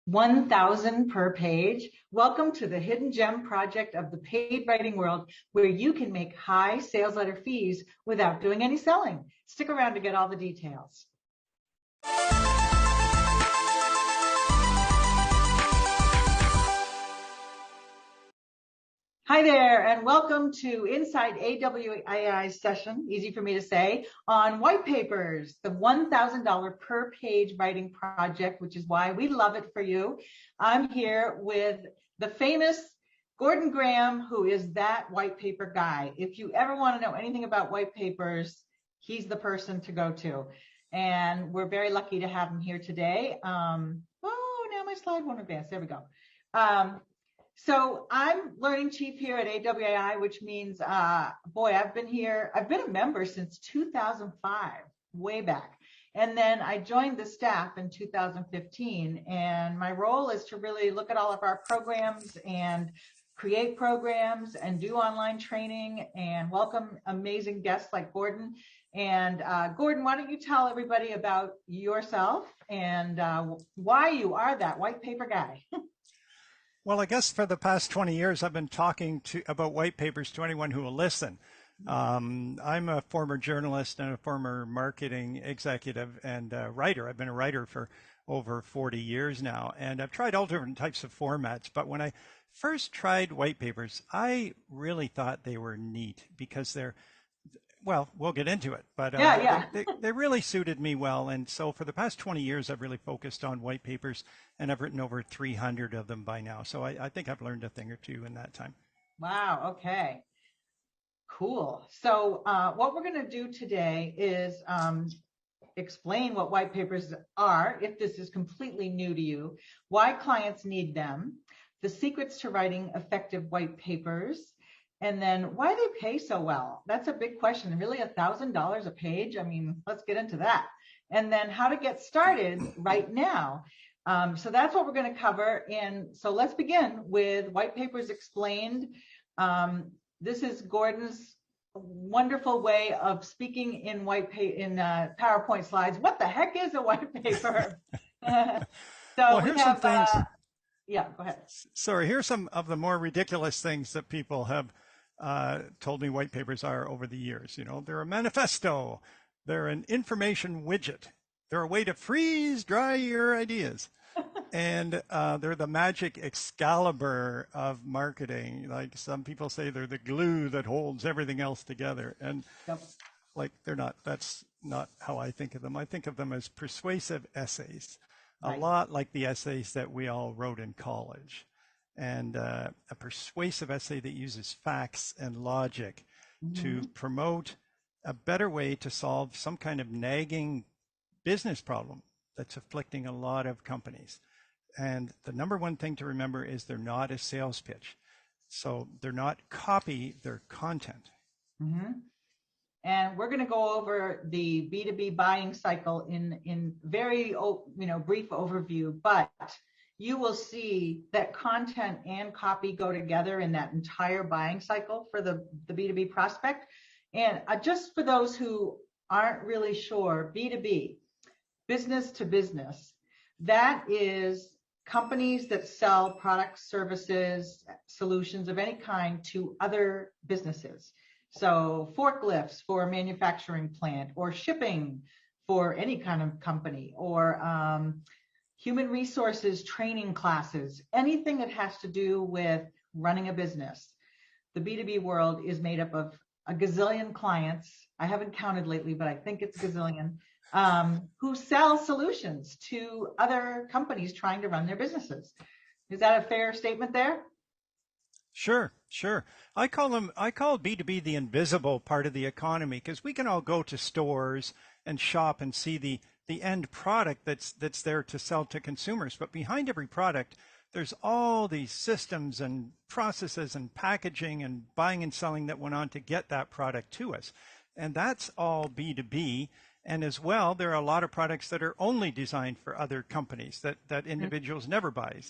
1,000 per page. Welcome to the hidden gem project of the paid writing world, where you can make high sales letter fees without doing any selling. Stick around to get all the details. Hi there, and welcome to Inside AWAI session, easy for me to say, on white papers, the $1,000 per page writing project, which is why we love it for you. I'm here with the famous Gordon Graham, who is that white paper guy. If you ever want to know anything about white papers, he's the person to go to. And we're very lucky to have him here today. Oh, now my slide won't advance. There we go. So I'm learning chief here at AWAI, which means, boy, I've been a member since 2005, way back. And then I joined the staff in 2015. And my role is to really look at all of our programs and create programs and do online training and welcome amazing guests like Gordon. And Gordon, why don't you tell everybody about yourself and why you are that white paper guy? Well, I guess for the past 20 years, I've been talking about white papers to anyone who will listen. I'm a former journalist and a former marketing executive and writer. I've been a writer for over 40 years now, and I've tried all different types of formats. But when I first tried white papers, I really thought they were neat because well, we'll get into it, but they really suited me well. And so for the past 20 years, I've really focused on white papers, and I've written over 300 of them by now. So I think I've learned a thing or two in that time. Wow. Okay. Cool. So what we're going to do today is explain what white papers are, if this is completely new to you, why clients need them, the secrets to writing effective white papers, and then why they pay so well. That's a big question. Really, $1,000 a page? I mean, let's get into that. And then how to get started right now. So that's what we're going to cover. And so let's begin with white papers explained. This is Gordon's wonderful way of speaking in PowerPoint slides. What the heck is a white paper? Well, here's some things. Yeah, go ahead. Sorry, here's some of the more ridiculous things that people have told me white papers are over the years. You know, they're a manifesto, they're an information widget, they're a way to freeze dry your ideas, and they're the magic Excalibur of marketing. Like some people say, they're the glue that holds everything else together. And like they're not. That's not how I think of them. I think of them as persuasive essays. A lot like the essays that we all wrote in college, and a persuasive essay that uses facts and logic to promote a better way to solve some kind of nagging business problem that's afflicting a lot of companies. And the number one thing to remember is they're not a sales pitch. So they're not copy, they're content. And we're going to go over the B2B buying cycle in very brief overview, but you will see that content and copy go together in that entire buying cycle for the B2B prospect. And just for those who aren't really sure, B2B, business to business, that is companies that sell products, services, solutions of any kind to other businesses. So forklifts for a manufacturing plant, or shipping for any kind of company, or human resources training classes, anything that has to do with running a business. The B2B world is made up of a gazillion clients. I haven't counted lately, but I think it's a gazillion, who sell solutions to other companies trying to run their businesses. Is that a fair statement there? Sure. I call B2B the invisible part of the economy, because we can all go to stores and shop and see the end product that's there to sell to consumers. But behind every product, there's all these systems and processes and packaging and buying and selling that went on to get that product to us. And that's all B2B. And as well, there are a lot of products that are only designed for other companies that individuals never buy,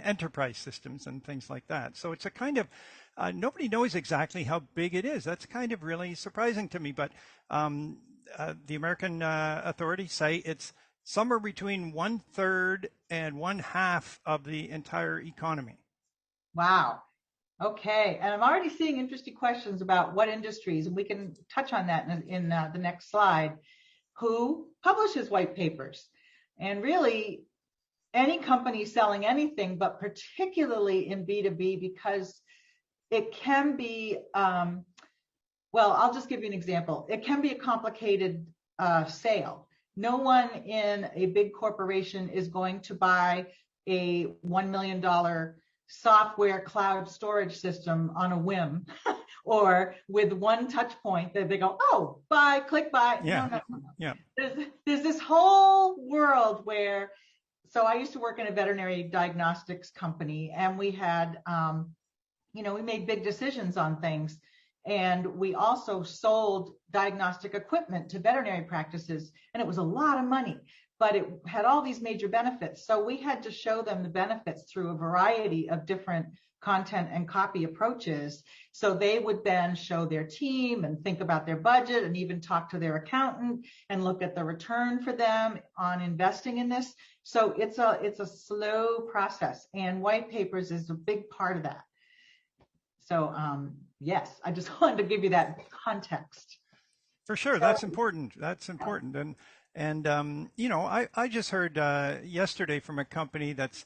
enterprise systems and things like that. So it's a kind of, nobody knows exactly how big it is. That's kind of really surprising to me. But the American authorities say it's somewhere between 1/3 and 1/2 of the entire economy. Wow. Okay. And I'm already seeing interesting questions about what industries, and we can touch on that in the next slide. Who publishes white papers? And really, any company selling anything, but particularly in B2B, because it can be, well, I'll just give you an example. It can be a complicated sale. No one in a big corporation is going to buy a $1 million software cloud storage system on a whim or with one touch point that they go, oh, buy, click buy. Yeah. No. Yeah. There's this whole world where, so I used to work in a veterinary diagnostics company, and we had, we made big decisions on things. And we also sold diagnostic equipment to veterinary practices, and it was a lot of money, but it had all these major benefits. So we had to show them the benefits through a variety of different content and copy approaches. So they would then show their team and think about their budget and even talk to their accountant and look at the return for them on investing in this. So it's a slow process, and white papers is a big part of that. So yes, I just wanted to give you that context. For sure, that's important. That's important, and I just heard yesterday from a company that's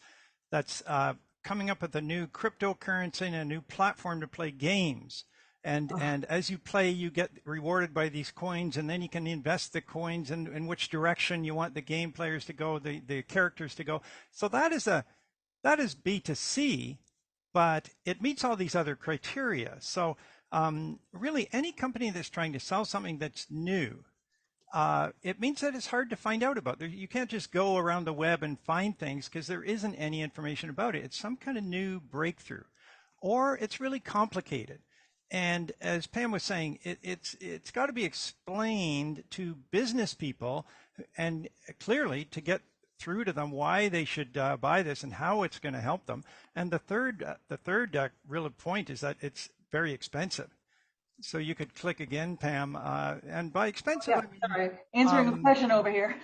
coming up with a new cryptocurrency and a new platform to play games. And as you play, you get rewarded by these coins, and then you can invest the coins in which direction you want the game players to go, the characters to go. So that is B2C, but it meets all these other criteria. So really, any company that's trying to sell something that's new, it means that it's hard to find out about. You can't just go around the web and find things because there isn't any information about it. It's some kind of new breakthrough, or it's really complicated. And as Pam was saying, it's got to be explained to business people, and clearly to get through to them why they should buy this and how it's going to help them. And the third real point is that it's very expensive. So you could click again, Pam. And by expensive, I mean, sorry, answering a question over here.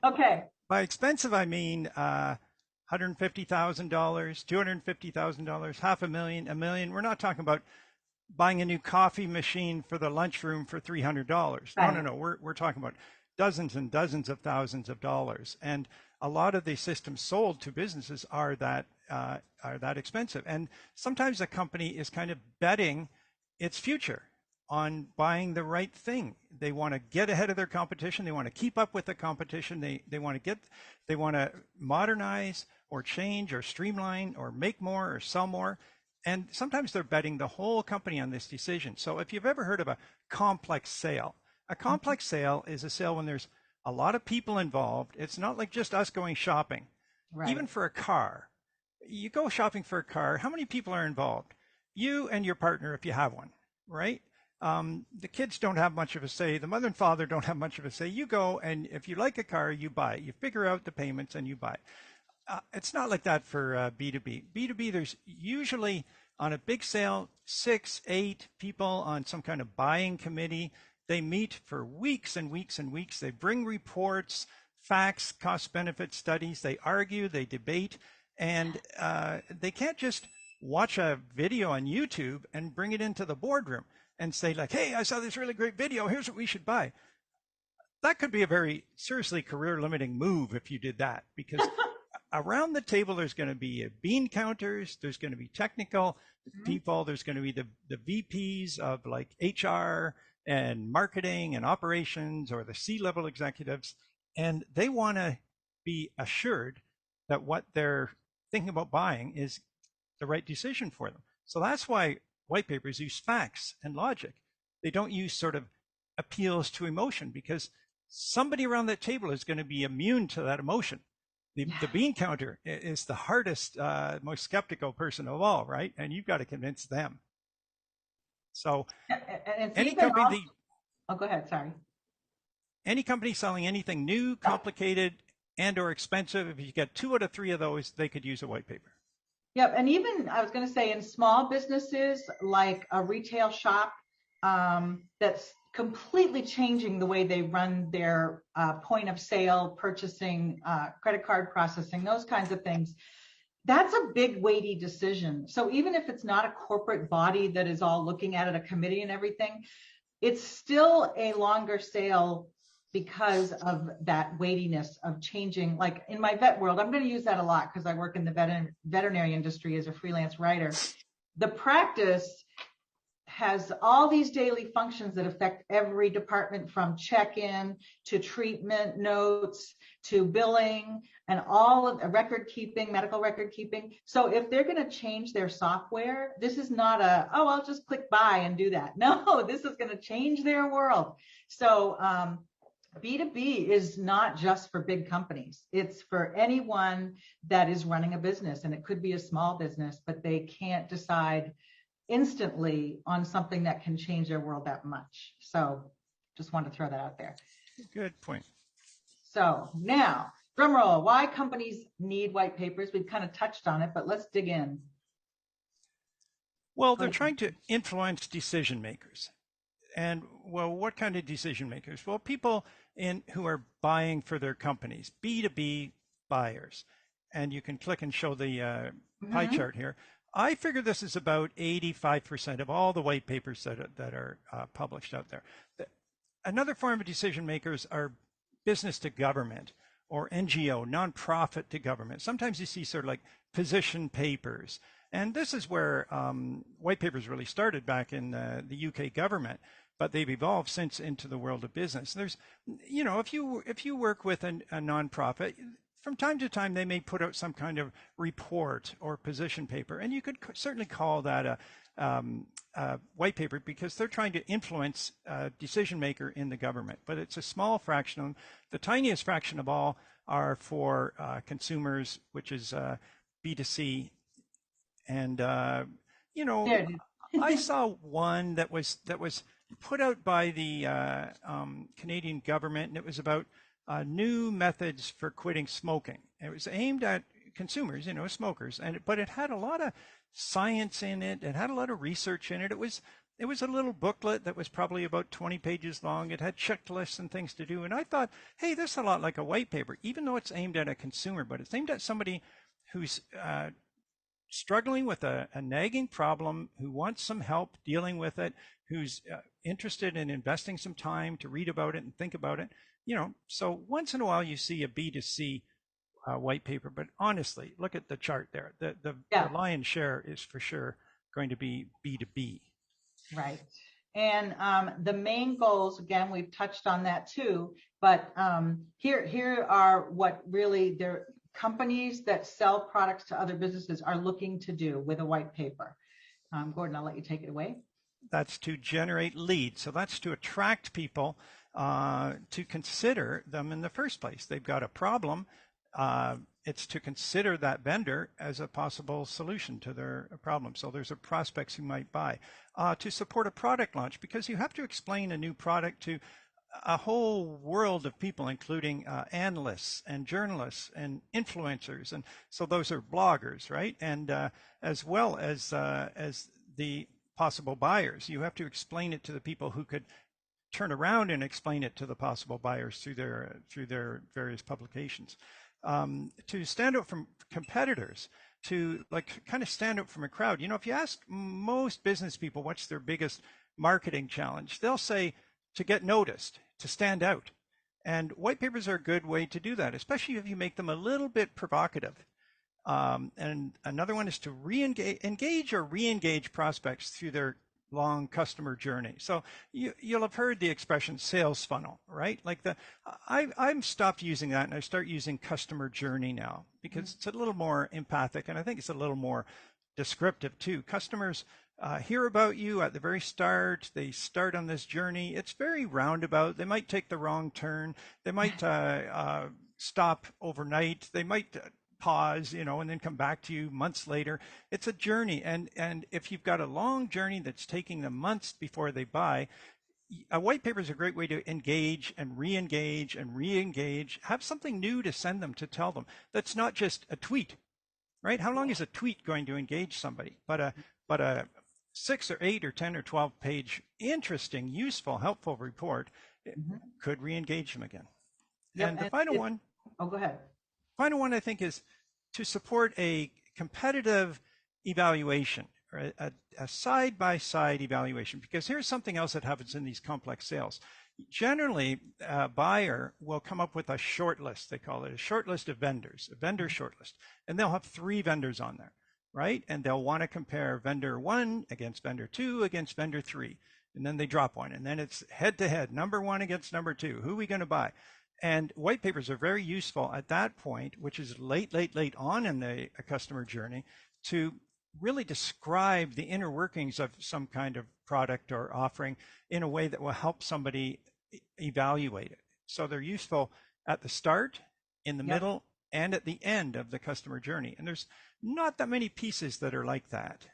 Okay. By expensive, I mean $150,000, $250,000, $500,000, $1 million. We're not talking about buying a new coffee machine for the lunchroom for $300. Right. No. We're talking about dozens and dozens of thousands of dollars. And a lot of the systems sold to businesses are that expensive. And sometimes a company is kind of betting its future on buying the right thing. They want to get ahead of their competition. They want to keep up with the competition. They want to modernize or change or streamline or make more or sell more. And sometimes they're betting the whole company on this decision. So if you've ever heard of a complex sale, a complex sale is a sale when there's a lot of people involved. It's not like just us going shopping. Right. Even for a car, you go shopping for a car, how many people are involved? You and your partner, if you have one, right? The kids don't have much of a say. The mother and father don't have much of a say. You go, and if you like a car, you buy it. You figure out the payments and you buy it. It's not like that for B2B. B2B, there's usually on a big sale, 6, 8 people on some kind of buying committee. They meet for weeks and weeks and weeks. They bring reports, facts, cost-benefit studies. They argue, they debate, and they can't just watch a video on YouTube and bring it into the boardroom and say like, hey, I saw this really great video. Here's what we should buy. That could be a very seriously career-limiting move if you did that, because around the table, there's going to be bean counters. There's going to be technical people. There's going to be the VPs of like HR and marketing and operations, or the C-level executives. And they want to be assured that what they're thinking about buying is the right decision for them. So that's why white papers use facts and logic. They don't use sort of appeals to emotion, because somebody around that table is going to be immune to that emotion. The bean counter is the hardest, most skeptical person of all, right? And you've got to convince them. So any company, go ahead, sorry. Any company selling anything new, complicated, and or expensive, if you get 2 out of 3 of those, they could use a white paper. Yep, and even I was going to say in small businesses like a retail shop that's completely changing the way they run their point of sale, purchasing, credit card processing, those kinds of things. That's a big weighty decision. So even if it's not a corporate body that is all looking at it, a committee and everything, it's still a longer sale because of that weightiness of changing. Like in my vet world, I'm going to use that a lot because I work in the veterinary industry as a freelance writer. The practice has all these daily functions that affect every department, from check-in to treatment notes to billing and all of record keeping, medical record keeping. So if they're going to change their software, this is not a, oh, I'll just click buy and do that. No, this is going to change their world. So B2B is not just for big companies. It's for anyone that is running a business, and it could be a small business, but they can't decide instantly on something that can change their world that much. So just wanted to throw that out there. Good point. So now, drum roll, why companies need white papers. We've kind of touched on it, but let's dig in. Well, they're trying to influence decision makers. And well, what kind of decision makers? Well, people who are buying for their companies, B2B buyers. And you can click and show the pie chart here. I figure this is about 85% of all the white papers that are published out there. Another form of decision makers are business to government, or NGO, nonprofit to government. Sometimes you see sort of like position papers. And this is where white papers really started back in the UK government, but they've evolved since into the world of business. There's, you know, if you work with a nonprofit, from time to time, they may put out some kind of report or position paper, and you could certainly call that a white paper because they're trying to influence a decision maker in the government. But it's a small fraction of them. The tiniest fraction of all are for consumers, which is B2C. And you know, I saw one that was put out by the Canadian government, and it was about new methods for quitting smoking. It was aimed at consumers, you know, smokers, but it had a lot of science in it. It had a lot of research in it. It was a little booklet that was probably about 20 pages long. It had checklists and things to do. And I thought, hey, this is a lot like a white paper, even though it's aimed at a consumer, but it's aimed at somebody who's struggling with a nagging problem, who wants some help dealing with it, who's interested in investing some time to read about it and think about it. You know, so once in a while you see a B2C white paper, but honestly, look at the chart there. The lion's share is for sure going to be B2B. Right. And the main goals, again, we've touched on that too, but here are what really their companies that sell products to other businesses are looking to do with a white paper. Gordon, I'll let you take it away. That's to generate leads. So that's to attract people to consider them in the first place. They've got a problem. It's to consider that vendor as a possible solution to their problem. So there's prospects who might buy. To support a product launch, because you have to explain a new product to a whole world of people, including analysts and journalists and influencers. And so those are bloggers, right? And as well as the possible buyers. You have to explain it to the people who could turn around and explain it to the possible buyers through their various publications. To stand out from competitors, to like kind of stand out from a crowd. You know, if you ask most business people what's their biggest marketing challenge, they'll say to get noticed, to stand out. And white papers are a good way to do that, especially if you make them a little bit provocative. And another one is to engage or re-engage prospects through their long customer journey. So you'll have heard the expression sales funnel, right? Like I've stopped using that and I start using customer journey now because it's a little more empathic and I think it's a little more descriptive too. Customers hear about you at the very start. They start on this journey. It's very roundabout. They might take the wrong turn. They might stop overnight. They might pause, you know, and then come back to you months later. It's a journey. And if you've got a long journey that's taking them months before they buy, a white paper is a great way to engage and re-engage and re-engage, have something new to send them, to tell them. That's not just a tweet, right? How long is a tweet going to engage somebody? But a 6 or 8 or 10 or 12 page, interesting, useful, helpful report, it could re-engage them again. Yep. And the final one, oh, go ahead. final one I think is to support a competitive evaluation, or a side-by-side evaluation, because here's something else that happens in these complex sales. Generally, a buyer will come up with a short list. They call it a short list of vendors, a vendor short list, and they'll have 3 vendors on there, right? And they'll want to compare vendor 1 against vendor 2 against vendor 3. And then they drop one, and then it's head to head, number 1 against number 2. Who are we going to buy? And white papers are very useful at that point, which is late on in the customer journey, to really describe the inner workings of some kind of product or offering in a way that will help somebody evaluate it. So they're useful at the start, in the middle, and at the end of the customer journey. And there's not that many pieces that are like that.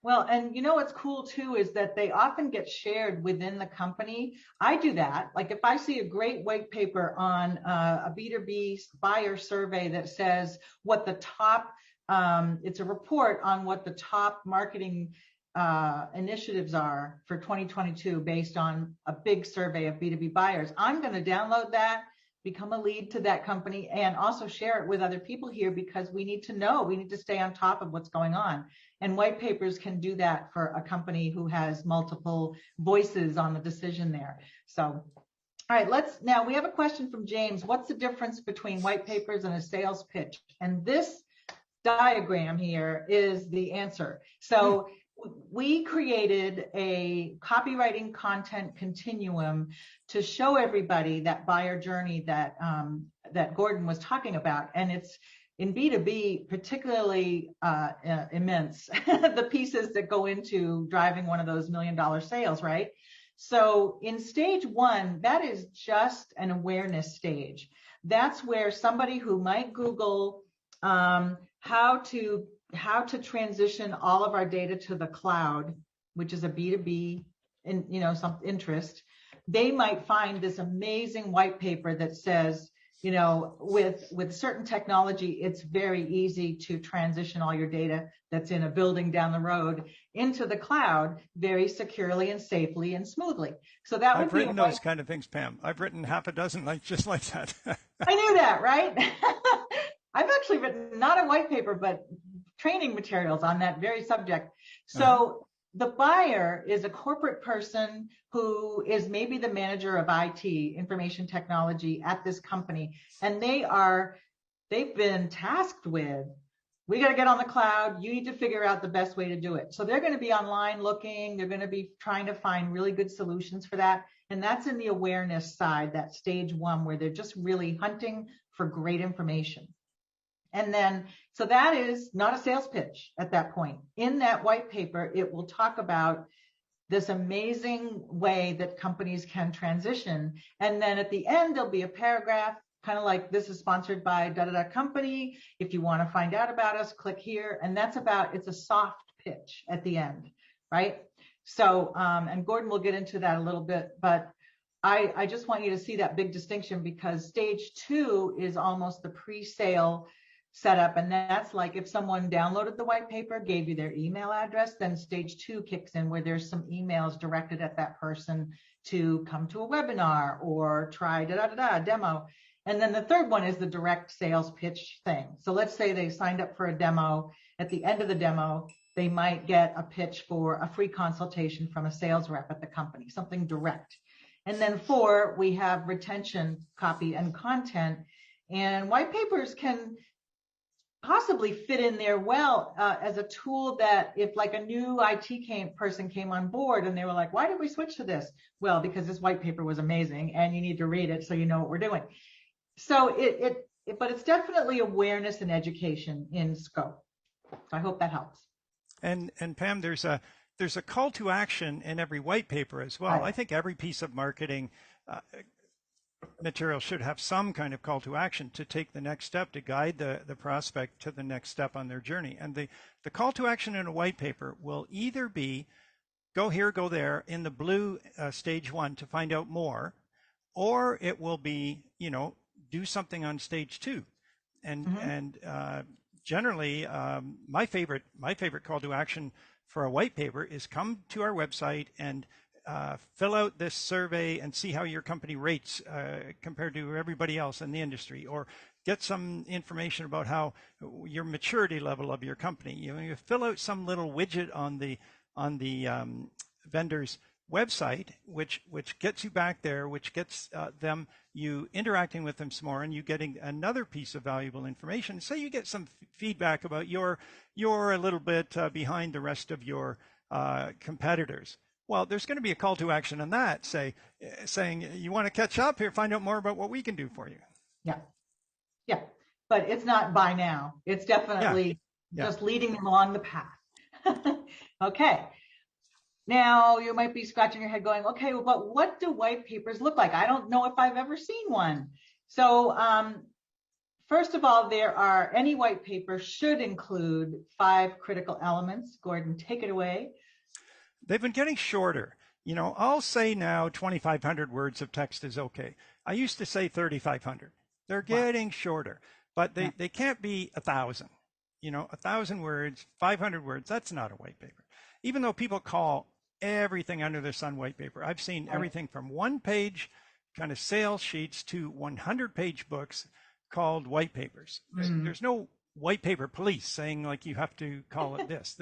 Well, and you know what's cool too is that they often get shared within the company. I do that. Like if I see a great white paper on a B2B buyer survey that says what the top, it's a report on what the top marketing initiatives are for 2022 based on a big survey of B2B buyers. I'm going to download that, become a lead to that company, and also share it with other people here, because we need to know, we need to stay on top of what's going on. And white papers can do that for a company who has multiple voices on the decision there. So, all right, now we have a question from James. What's the difference between white papers and a sales pitch? And this diagram here is the answer. So we created a copywriting content continuum to show everybody that buyer journey that that Gordon was talking about, and it's in B2B particularly immense. The pieces that go into driving one of those $1 million sales, right? So in stage 1, that is just an awareness stage. That's where somebody who might Google how to transition all of our data to the cloud, which is a B2B, some interest, they might find this amazing white paper that says, with certain technology, it's very easy to transition all your data that's in a building down the road into the cloud very securely and safely and smoothly. So that would be I've written those kind of things, Pam. I've written half a dozen just like that. I knew that, right? I've actually written not a white paper, but training materials on that very subject. So the buyer is a corporate person who is maybe the manager of IT, information technology, at this company, and they've been tasked with, we got to get on the cloud. You need to figure out the best way to do it. So they're going to be online looking. They're going to be trying to find really good solutions for that. And that's in the awareness side, that stage 1, where they're just really hunting for great information. And then, so that is not a sales pitch at that point. In that white paper, it will talk about this amazing way that companies can transition. And then at the end, there'll be a paragraph, kind of like, this is sponsored by da-da-da company. If you want to find out about us, click here. And that's it's a soft pitch at the end, right? So, and Gordon will get into that a little bit, but I just want you to see that big distinction, because stage 2 is almost the pre-sale setup. And that's like if someone downloaded the white paper, gave you their email address, then stage 2 kicks in, where there's some emails directed at that person to come to a webinar or try demo. And then the third one is the direct sales pitch thing. So let's say they signed up for a demo. At the end of the demo, they might get a pitch for a free consultation from a sales rep at the company, something direct. And then 4, we have retention, copy, and content. And white papers can possibly fit in there well as a tool that if like a new IT person came on board and they were like, why did we switch to this? Well, because this white paper was amazing and you need to read it so you know what we're doing. So but it's definitely awareness and education in scope. So I hope that helps. And Pam, there's a call to action in every white paper as well. Right. I think every piece of marketing material should have some kind of call to action to take the next step, to guide the prospect to the next step on their journey. And the call to action in a white paper will either be go here, go there in the blue stage 1 to find out more, or it will be, do something on stage 2. And generally, my favorite call to action for a white paper is come to our website and fill out this survey and see how your company rates compared to everybody else in the industry, or get some information about how your maturity level of your company. You fill out some little widget on the vendor's website, which gets you back there, which gets them you interacting with them some more, and you getting another piece of valuable information. Say you get some feedback about you're a little bit behind the rest of your competitors. Well, there's going to be a call to action on that, saying you want to catch up here, find out more about what we can do for you. Yeah. Yeah. But it's not buy now. It's definitely just leading them along the path. Okay. Now you might be scratching your head going, okay, well, but what do white papers look like? I don't know if I've ever seen one. So first of all, any white paper should include 5 critical elements. Gordon, take it away. They've been getting shorter. I'll say now 2,500 words of text is okay. I used to say 3,500. They're getting shorter, but they can't be 1,000. 1,000 words, 500 words, that's not a white paper. Even though people call everything under the sun white paper. I've seen everything from 1-page kind of sales sheets to 100-page books called white papers. There's no white paper police saying like you have to call it this.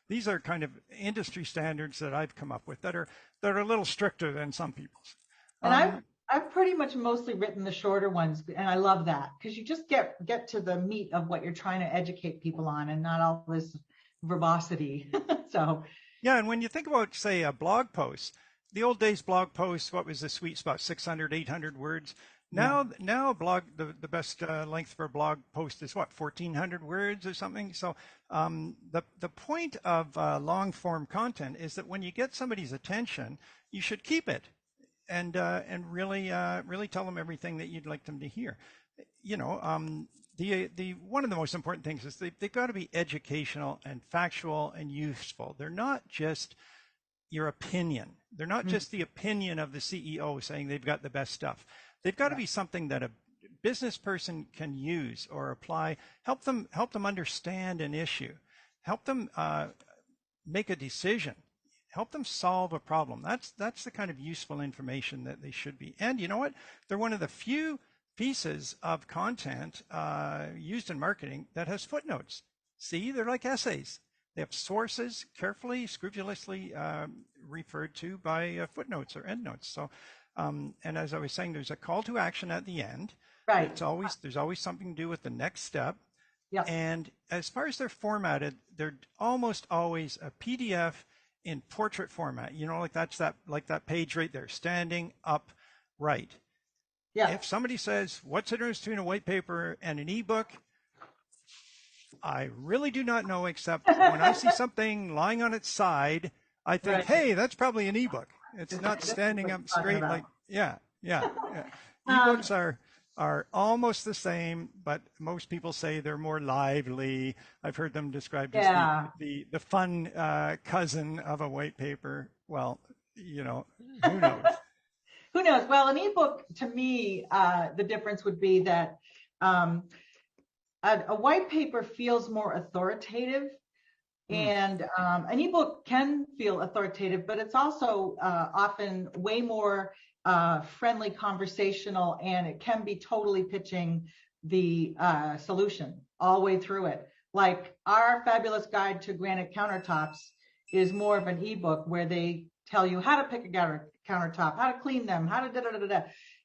These are kind of industry standards that I've come up with that are a little stricter than some people's. And I've pretty much mostly written the shorter ones, and I love that because you just get to the meat of what you're trying to educate people on, and not all this verbosity. So yeah, and when you think about, say, a blog post, the old days blog posts, what was the sweet spot? 600, 800 words. Now a blog, the best length for a blog post is what, 1,400 words or something. So the point of long form content is that when you get somebody's attention, you should keep it and really tell them everything that you'd like them to hear. The one of the most important things is they've got to be educational and factual and useful. They're not just your opinion. They're not just the opinion of the CEO saying they've got the best stuff. They've got to be something that a business person can use or apply, help them understand an issue, help them make a decision, help them solve a problem. That's the kind of useful information that they should be. And you know what? They're one of the few pieces of content used in marketing that has footnotes. See, they're like essays. They have sources carefully, scrupulously referred to by footnotes or endnotes. So, and as I was saying, there's a call to action at the end. Right. There's always something to do with the next step. Yeah. And as far as they're formatted, they're almost always a PDF in portrait format. Like that page right there, standing upright. Yeah. If somebody says, what's the difference between a white paper and an ebook? I really do not know, except when I see something lying on its side, I think, hey, that's probably an ebook. It's not standing up straight like, yeah. Ebooks are almost the same, but most people say they're more lively. I've heard them described as the fun cousin of a white paper. Well, who knows? Who knows? Well, an ebook, to me, the difference would be that a white paper feels more authoritative, and an ebook can feel authoritative, but it's also often way more friendly, conversational, and it can be totally pitching the solution all the way through it. Like our fabulous guide to granite countertops is more of an ebook where they tell you how to pick a countertop, how to clean them, how to da-da-da-da-da,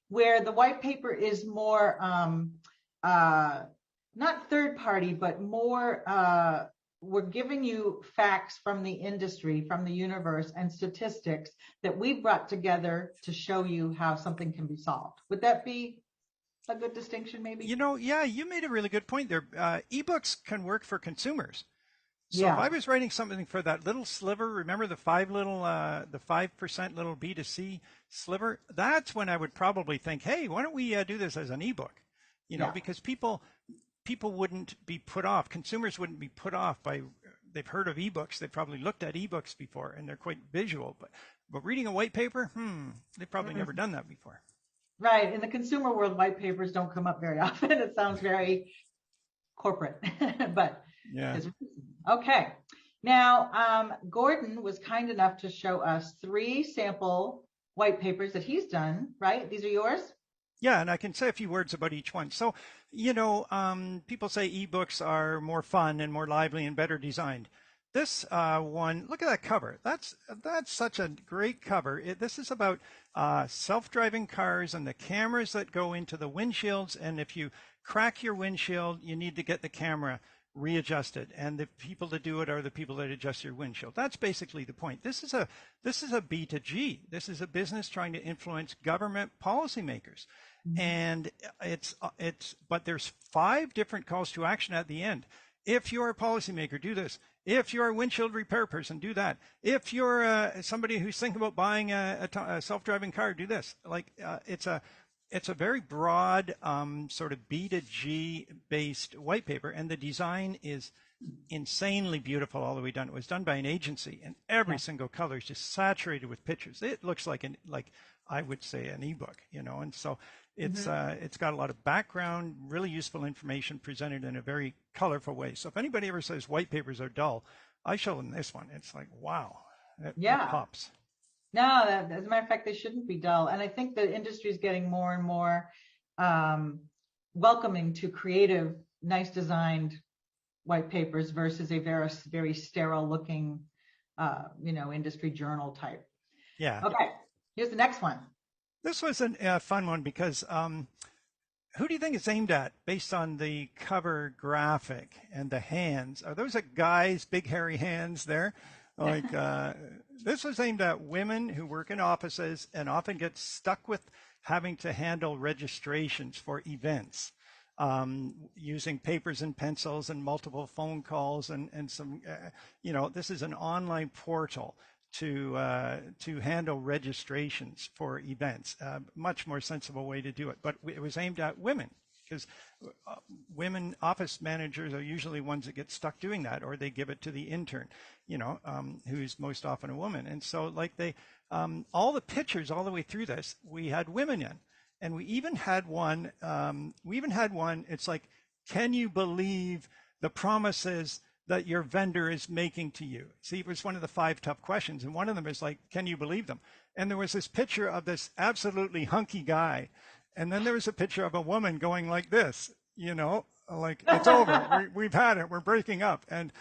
where the white paper is more, not third party, but more, we're giving you facts from the industry, from the universe, and statistics that we brought together to show you how something can be solved. Would that be a good distinction, maybe? You made a really good point there. Ebooks can work for consumers. So if I was writing something for that little sliver, remember the 5% little B2C sliver, that's when I would probably think, hey, why don't we do this as an ebook? Because people wouldn't be put off. Consumers wouldn't be put off by, they've heard of ebooks. They've probably looked at ebooks before and they're quite visual, but reading a white paper, they've probably never done that before. Right. In the consumer world, white papers don't come up very often. It sounds very corporate, but Yeah. okay. Now, Gordon was kind enough to show us 3 sample white papers that he's done, right? These are yours? Yeah, and I can say a few words about each one. So, people say ebooks are more fun and more lively and better designed. This one, look at that cover. That's such a great cover. This is about self-driving cars and the cameras that go into the windshields. And if you crack your windshield, you need to get the camera readjusted. And the people that do it are the people that adjust your windshield. That's basically the point. This is a B2G. This is a business trying to influence government policymakers. And but there's 5 different calls to action at the end. If you're a policymaker, do this. If you're a windshield repair person, do that. If you're somebody who's thinking about buying a self-driving car, do this. It's a very broad sort of B2G based white paper, and the design is insanely beautiful all the way done. It was done by an agency, and every single color is just saturated with pictures. It looks like I would say an ebook, and so it's got a lot of background, really useful information presented in a very colorful way. So if anybody ever says white papers are dull, I show them this one. It's like, wow, it pops. No, as a matter of fact, they shouldn't be dull. And I think the industry is getting more and more welcoming to creative, nice designed white papers versus a very, very sterile looking, industry journal type. Yeah. Okay, here's the next one. This was a fun one because who do you think it's aimed at based on the cover graphic and the hands? Are those guys, big hairy hands there? This was aimed at women who work in offices and often get stuck with having to handle registrations for events, using papers and pencils and multiple phone calls and some, this is an online portal to handle registrations for events. Much more sensible way to do it, but it was aimed at women because women office managers are usually ones that get stuck doing that, or they give it to the intern, who's most often a woman. And so all the pictures all the way through this, we had women in, and we even had one, it's like, can you believe the promises that your vendor is making to you? See, it was one of the 5 tough questions. And one of them is like, can you believe them? And there was this picture of this absolutely hunky guy. And then there was a picture of a woman going like this, like it's over. We've had it. We're breaking up. And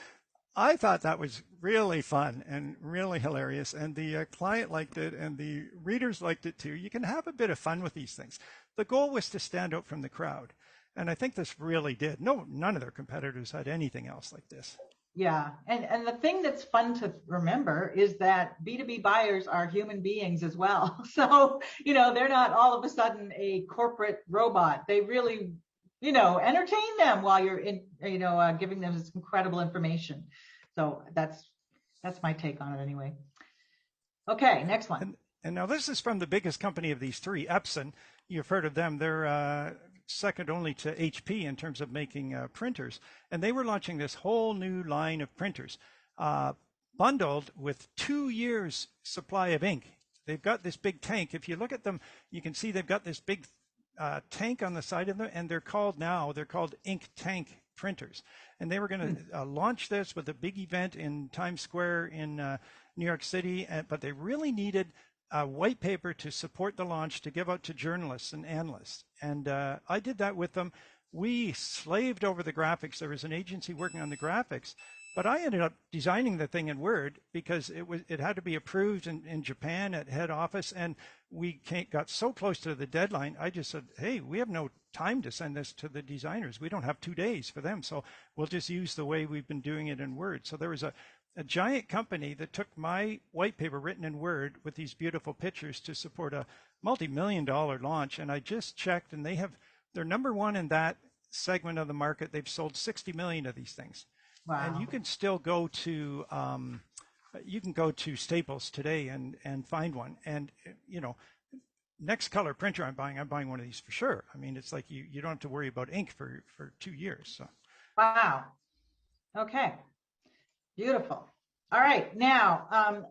I thought that was really fun and really hilarious. And the client liked it and the readers liked it too. You can have a bit of fun with these things. The goal was to stand out from the crowd. And I think this really did. None of their competitors had anything else like this. Yeah. And the thing that's fun to remember is that B2B buyers are human beings as well. So, they're not all of a sudden a corporate robot. They really, entertain them while you're giving them this incredible information. So that's my take on it anyway. Okay, next one. And now this is from the biggest company of these 3, Epson. You've heard of them. They're second only to HP in terms of making printers. And they were launching this whole new line of printers bundled with 2 years supply of ink. They've got this big tank. If you look at them, you can see they've got this big tank on the side of them, and they're called ink tank printers. And they were going to launch this with a big event in Times Square in New York City, but they really needed a white paper to support the launch to give out to journalists and analysts. And I did that with them. We slaved over the graphics. There was an agency working on the graphics, but I ended up designing the thing in Word because it had to be approved in Japan at head office. And we got so close to the deadline, I just said, hey, we have no time to send this to the designers. We don't have 2 days for them. So we'll just use the way we've been doing it in Word. So there was a giant company that took my white paper written in Word with these beautiful pictures to support a multi-million-dollar launch. And I just checked, and they're number 1 in that segment of the market. They've sold 60 million of these things. Wow. And you can still go to Staples today and find one. And next color printer I'm buying one of these for sure. I mean, it's like you don't have to worry about ink for 2 years. So. Wow. Okay. Beautiful. All right. Now,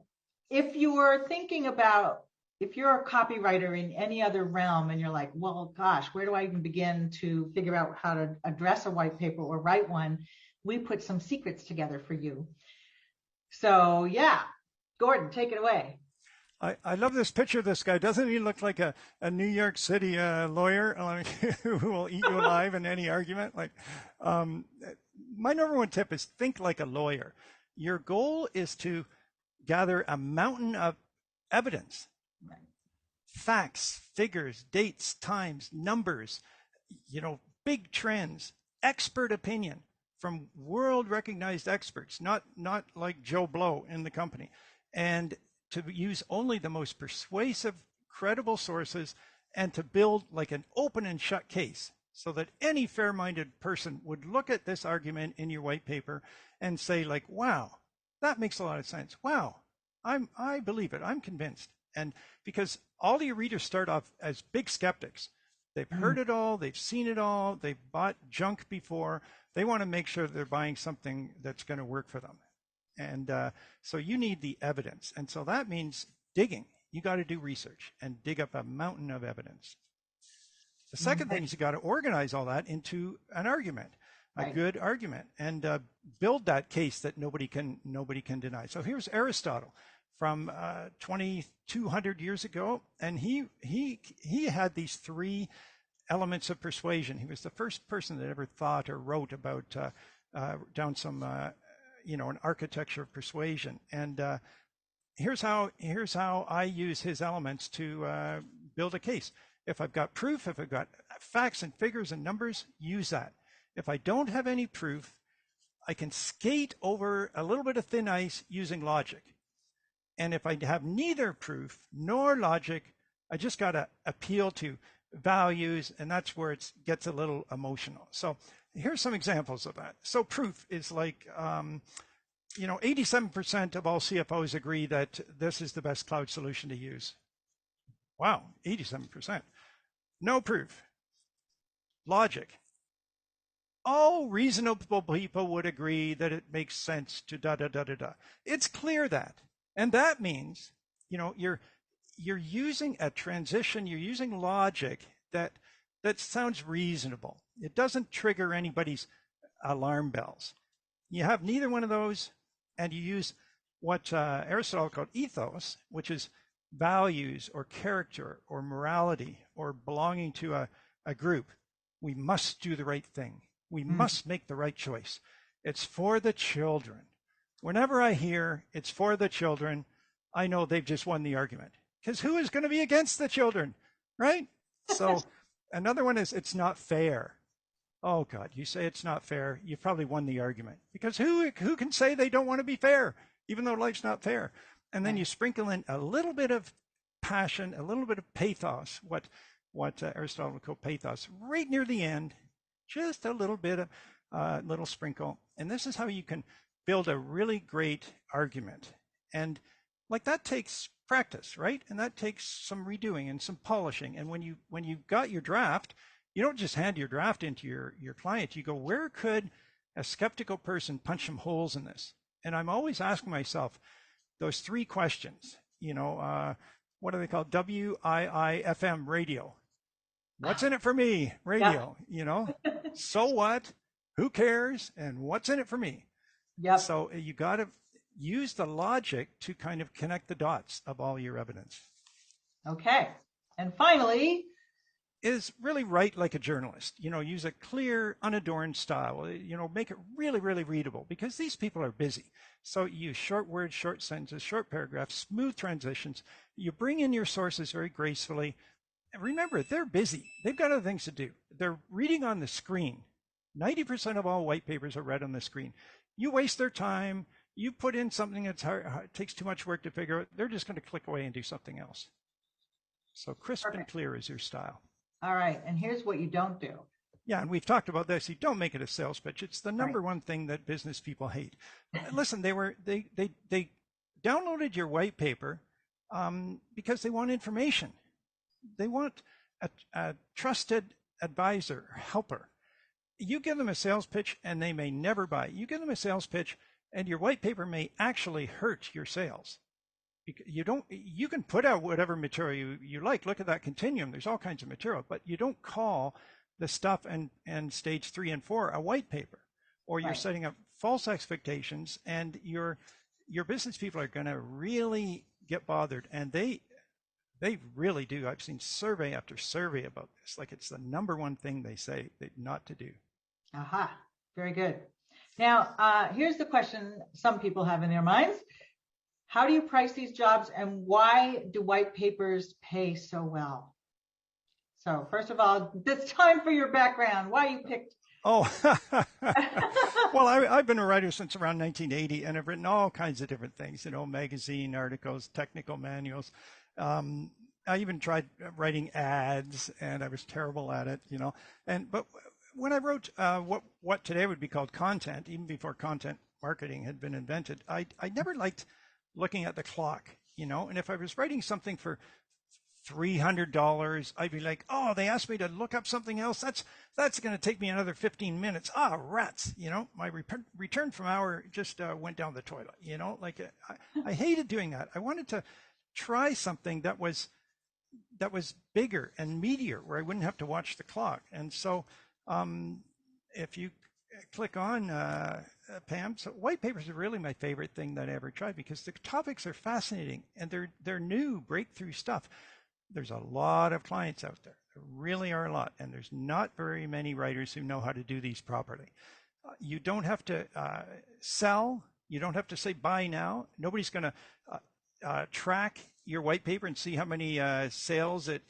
if you were thinking about if you're a copywriter in any other realm and you're like, well, gosh, where do I even begin to figure out how to address a white paper or write one? We put some secrets together for you. So yeah, Gordon, take it away. I love this picture of this guy. Doesn't he look like a New York City lawyer who will eat you alive in any argument? Um, my number one tip is think like a lawyer. Your goal is to gather a mountain of evidence, Right. facts, figures, dates, times, numbers, big trends, expert opinion from world recognized experts, not like Joe Blow in the company, and to use only the most persuasive, credible sources, and to build like an open and shut case so that any fair-minded person would look at this argument in your white paper and say like, wow, that makes a lot of sense. Wow, I believe it. I'm convinced. And because all your readers start off as big skeptics, they've heard it all, they've seen it all, they've bought junk before. They want to make sure they're buying something that's going to work for them. And so you need the evidence. And so that means digging. You got to do research and dig up a mountain of evidence. The second thing is you got to organize all that into an argument, a good argument, and build that case that nobody can deny. So here's Aristotle from 2,200 years ago, and he had these three elements of persuasion. He was the first person that ever thought or wrote about down some an architecture of persuasion. And here's how I use his elements to build a case. If I've got proof, if I've got facts and figures and numbers, use that. If I don't have any proof, I can skate over a little bit of thin ice using logic. And if I have neither proof nor logic, I just got to appeal to values, and that's where it gets a little emotional. So here's some examples of that. So proof is like, 87% of all CFOs agree that this is the best cloud solution to use. Wow, 87%. No proof. Logic. All reasonable people would agree that it makes sense to da da da da da. It's clear that. And that means, you're using a transition, you're using logic that sounds reasonable. It doesn't trigger anybody's alarm bells. You have neither one of those, and you use what Aristotle called ethos, which is values or character or morality or belonging to a group. We must do the right thing. We must make the right choice. It's for the children. Whenever I hear it's for the children, I know they've just won the argument. Because who is going to be against the children, right? So another one is it's not fair. Oh God, you say it's not fair, you've probably won the argument. Because who can say they don't want to be fair, even though life's not fair? And then you sprinkle in a little bit of passion, a little bit of pathos, what Aristotle would call pathos, right near the end, just a little bit of little sprinkle. And this is how you can build a really great argument. And like that takes practice, right? And that takes some redoing and some polishing. And when you've got your draft, you don't just hand your draft into your client. You go, where could a skeptical person punch some holes in this? And I'm always asking myself those three questions. What do they call WIIFM radio? What's in it for me? Radio. So what? Who cares? And what's in it for me? Yep. So you got to use the logic to kind of connect the dots of all your evidence. Okay. And finally, is really write like a journalist. Use a clear, unadorned style. Make it really, really readable, because these people are busy. So you use short words, short sentences, short paragraphs, smooth transitions. You bring in your sources very gracefully. And remember, they're busy. They've got other things to do. They're reading on the screen. 90% of all white papers are read on the screen. You waste their time. You put in something that's hard, takes too much work to figure out. They're just going to click away and do something else. So crisp and clear is your style. All right. And here's what you don't do. Yeah, and we've talked about this. You don't make it a sales pitch. It's the number one thing that business people hate. Listen, they downloaded your white paper because they want information. They want a trusted advisor, helper. You give them a sales pitch and they may never buy. You give them a sales pitch and your white paper may actually hurt your sales. You can put out whatever material you like. Look at that continuum. There's all kinds of material, but you don't call the stuff and stage 3 and 4 a white paper, or you're Right. setting up false expectations, and your business people are going to really get bothered, and they really do. I've seen survey after survey about this. Like, it's the number one thing they say not to do. Aha. Very good. Now, here's the question some people have in their minds. How do you price these jobs, and why do white papers pay so well? So first of all, it's time for your background. Why you picked. Oh, well, I've been a writer since around 1980, and I've written all kinds of different things, magazine articles, technical manuals. I even tried writing ads, and I was terrible at it. But when I wrote what today would be called content, even before content marketing had been invented, I never liked looking at the clock. And if I was writing something for $300, I'd be like, oh, they asked me to look up something else. That's going to take me another 15 minutes. Ah, rats. My return from hour just went down the toilet. Like, I hated doing that. I wanted to try something that was bigger and meatier, where I wouldn't have to watch the clock. And so, if you click on Pam, so white papers are really my favorite thing that I ever tried, because the topics are fascinating and they're new breakthrough stuff. There's a lot of clients out there. There really are a lot, and there's not very many writers who know how to do these properly. You don't have to sell. You don't have to say buy now. Nobody's going to track your white paper and see how many sales it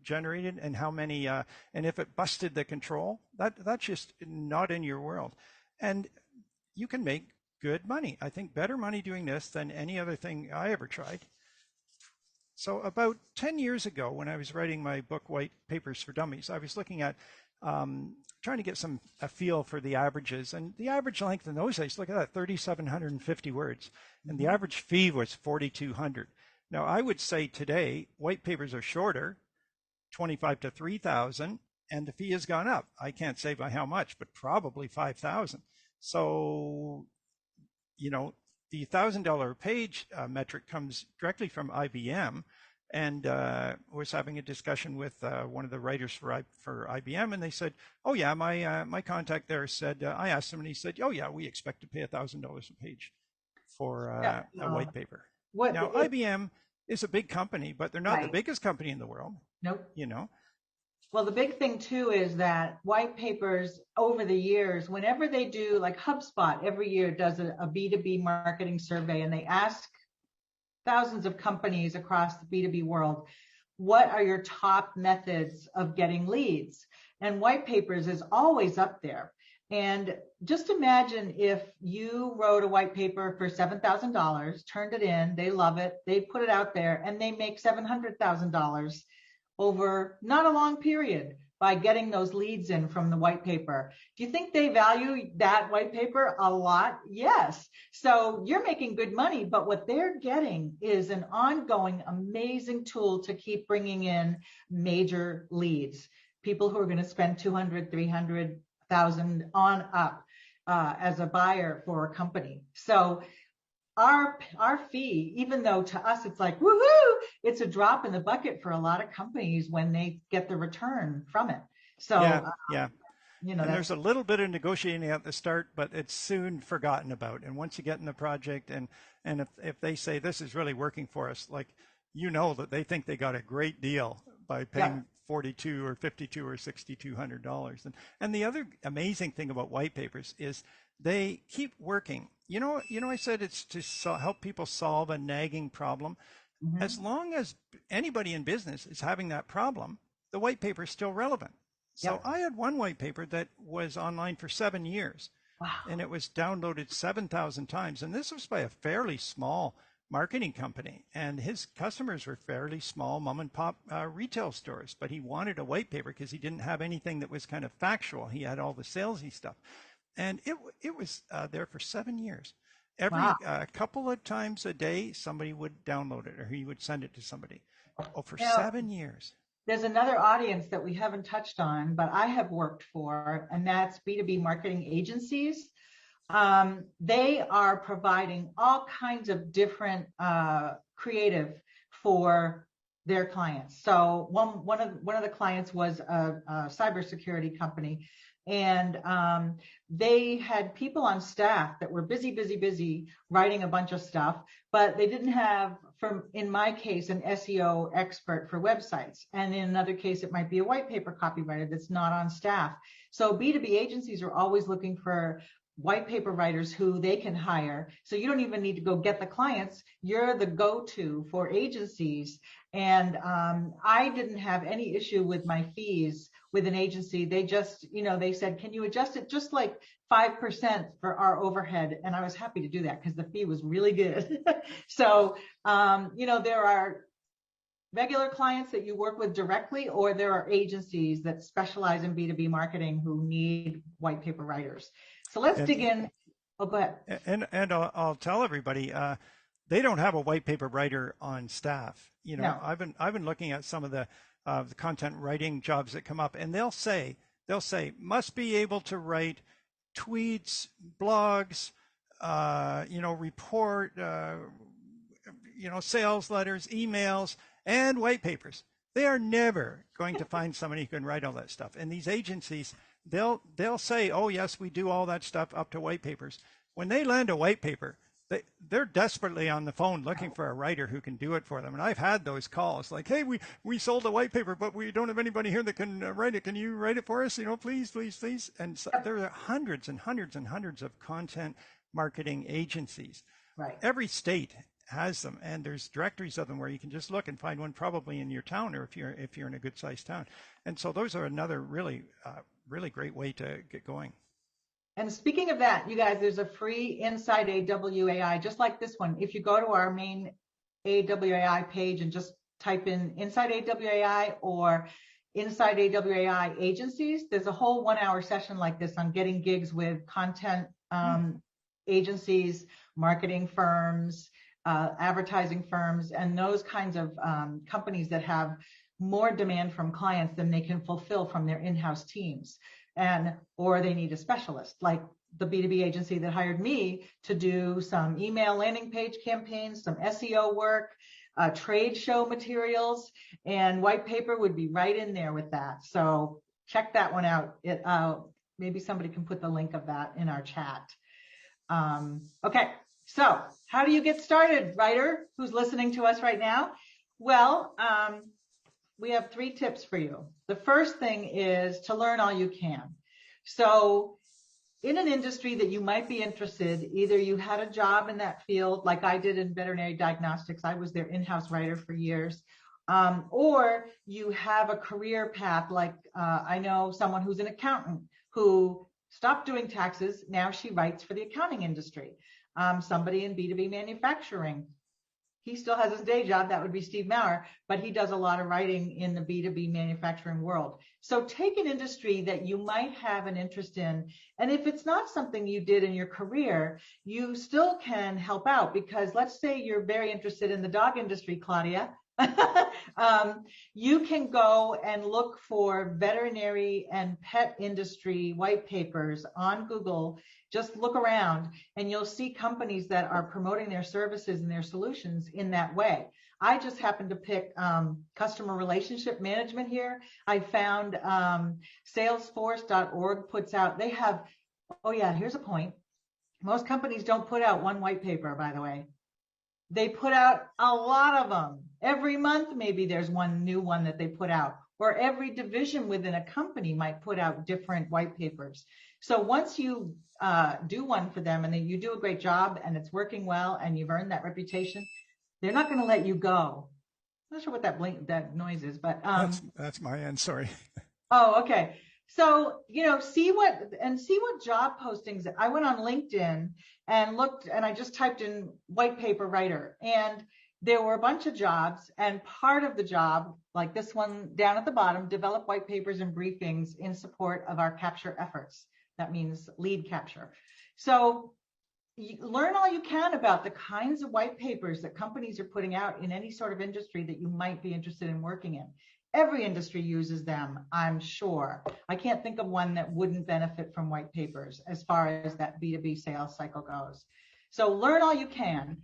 generated, and how many and if it busted the control. That's just not in your world, and you can make good money. I think better money doing this than any other thing I ever tried. So about 10 years ago, when I was writing my book, White Papers for Dummies, I was looking at trying to get a feel for the averages. And the average length in those days, look at that, 3,750 words. And the average fee was 4,200. Now, I would say today, white papers are shorter, 25 to 3,000, and the fee has gone up. I can't say by how much, but probably 5,000. So, the $1,000 a page metric comes directly from IBM, and was having a discussion with one of the writers for IBM, and they said, "Oh yeah, my contact there said." I asked him, and he said, "Oh yeah, we expect to pay $1,000 a page for a white paper." Now, IBM is a big company, but they're not the biggest company in the world. Nope. You know. Well, the big thing too is that white papers over the years, whenever they do, like HubSpot every year does a B2B marketing survey, and they ask thousands of companies across the B2B world, what are your top methods of getting leads? And white papers is always up there. And just imagine if you wrote a white paper for $7,000, turned it in, they love it, they put it out there, and they make $700,000 over not a long period by getting those leads in from the white paper. Do you think they value that white paper a lot? Yes. So you're making good money, but what they're getting is an ongoing, amazing tool to keep bringing in major leads, people who are going to spend 200, 300,000 on up as a buyer for a company. So our fee, even though to us it's like woohoo, it's a drop in the bucket for a lot of companies when they get the return from it. So yeah. And there's a little bit of negotiating at the start, but it's soon forgotten about. And once you get in the project, and if they say this is really working for us, like, that they think they got a great deal by paying $4,200 or $5,200 or $6,200. And the other amazing thing about white papers is they keep working. I said it's to help people solve a nagging problem. Mm-hmm. As long as anybody in business is having that problem, the white paper is still relevant. So I had one white paper that was online for 7 years. Wow. And it was downloaded 7,000 times. And this was by a fairly small marketing company. And his customers were fairly small mom and pop retail stores. But he wanted a white paper because he didn't have anything that was kind of factual. He had all the salesy stuff. And it was there for 7 years. Every couple of times a day, somebody would download it, or he would send it to somebody. For 7 years. There's another audience that we haven't touched on, but I have worked for, and that's B2B marketing agencies. they are providing all kinds of different creative for their clients. So one of the clients was a cybersecurity company, and they had people on staff that were busy writing a bunch of stuff, but they didn't have, in my case, an SEO expert for websites. And in another case, it might be a white paper copywriter that's not on staff. So B2B agencies are always looking for white paper writers who they can hire. So you don't even need to go get the clients. You're the go-to for agencies. And I didn't have any issue with my fees with an agency. They just, they said, can you adjust it just like 5% for our overhead? And I was happy to do that because the fee was really good. So, there are regular clients that you work with directly, or there are agencies that specialize in B2B marketing who need white paper writers. So let's dig in. Oh, go ahead. And I'll tell everybody, they don't have a white paper writer on staff. No. I've been looking at some of the content writing jobs that come up, and they'll say must be able to write tweets, blogs, report, sales letters, emails, and white papers. They are never going to find somebody who can write all that stuff. And these agencies, they'll say, oh yes, we do all that stuff up to white papers. When they land a white paper, they're desperately on the phone looking for a writer who can do it for them. And I've had those calls like, hey, we sold a white paper, but we don't have anybody here that can write it. Can you write it for us? Please. And so there are hundreds and hundreds and hundreds of content marketing agencies. Right. Every state has them, and there's directories of them where you can just look and find one probably in your town, or if you're in a good sized town. And so those are another really great way to get going. And speaking of that, you guys, there's a free Inside AWAI, just like this one. If you go to our main AWAI page and just type in Inside AWAI or Inside AWAI agencies, there's a whole 1 hour session like this on getting gigs with content agencies, marketing firms, advertising firms, and those kinds of companies that have more demand from clients than they can fulfill from their in-house teams. Or they need a specialist, like the B2B agency that hired me to do some email landing page campaigns, some SEO work, trade show materials, and white paper would be right in there with that. So check that one out. Maybe somebody can put the link of that in our chat. Okay, so how do you get started, writer who's listening to us right now? Well, we have 3 tips for you. The first thing is to learn all you can. So in an industry that you might be interested, either you had a job in that field, like I did in veterinary diagnostics. I was their in-house writer for years. Or you have a career path, like I know someone who's an accountant who stopped doing taxes. Now she writes for the accounting industry. Somebody in B2B manufacturing. He still has his day job. That would be Steve Maurer, but he does a lot of writing in the B2B manufacturing world. So take an industry that you might have an interest in. And if it's not something you did in your career, you still can help out, because let's say you're very interested in the dog industry, Claudia. You can go and look for veterinary and pet industry white papers on Google. Just look around and you'll see companies that are promoting their services and their solutions in that way. I just happened to pick customer relationship management here. I found salesforce.org puts out, they have, oh yeah, here's a point. Most companies don't put out one white paper, by the way. They put out a lot of them. Every month, maybe there's one new one that they put out, or every division within a company might put out different white papers. So once you do one for them and then you do a great job and it's working well and you've earned that reputation, they're not going to let you go. I'm not sure what that noise is, but that's my end. Sorry. Oh, okay. So, see what job postings. I went on LinkedIn and looked, and I just typed in white paper writer, and there were a bunch of jobs, and part of the job, like this one down at the bottom, develop white papers and briefings in support of our capture efforts. That means lead capture. So learn all you can about the kinds of white papers that companies are putting out in any sort of industry that you might be interested in working in. Every industry uses them, I'm sure. I can't think of one that wouldn't benefit from white papers as far as that B2B sales cycle goes. So learn all you can.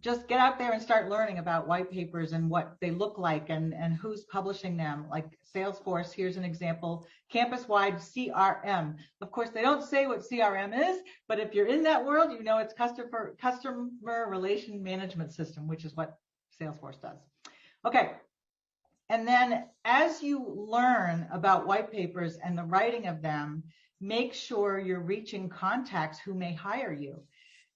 Just get out there and start learning about white papers and what they look like and who's publishing them. Like Salesforce, here's an example, campus-wide CRM. Of course, they don't say what CRM is, but if you're in that world, you know it's customer relation management system, which is what Salesforce does. Okay. And then as you learn about white papers and the writing of them, make sure you're reaching contacts who may hire you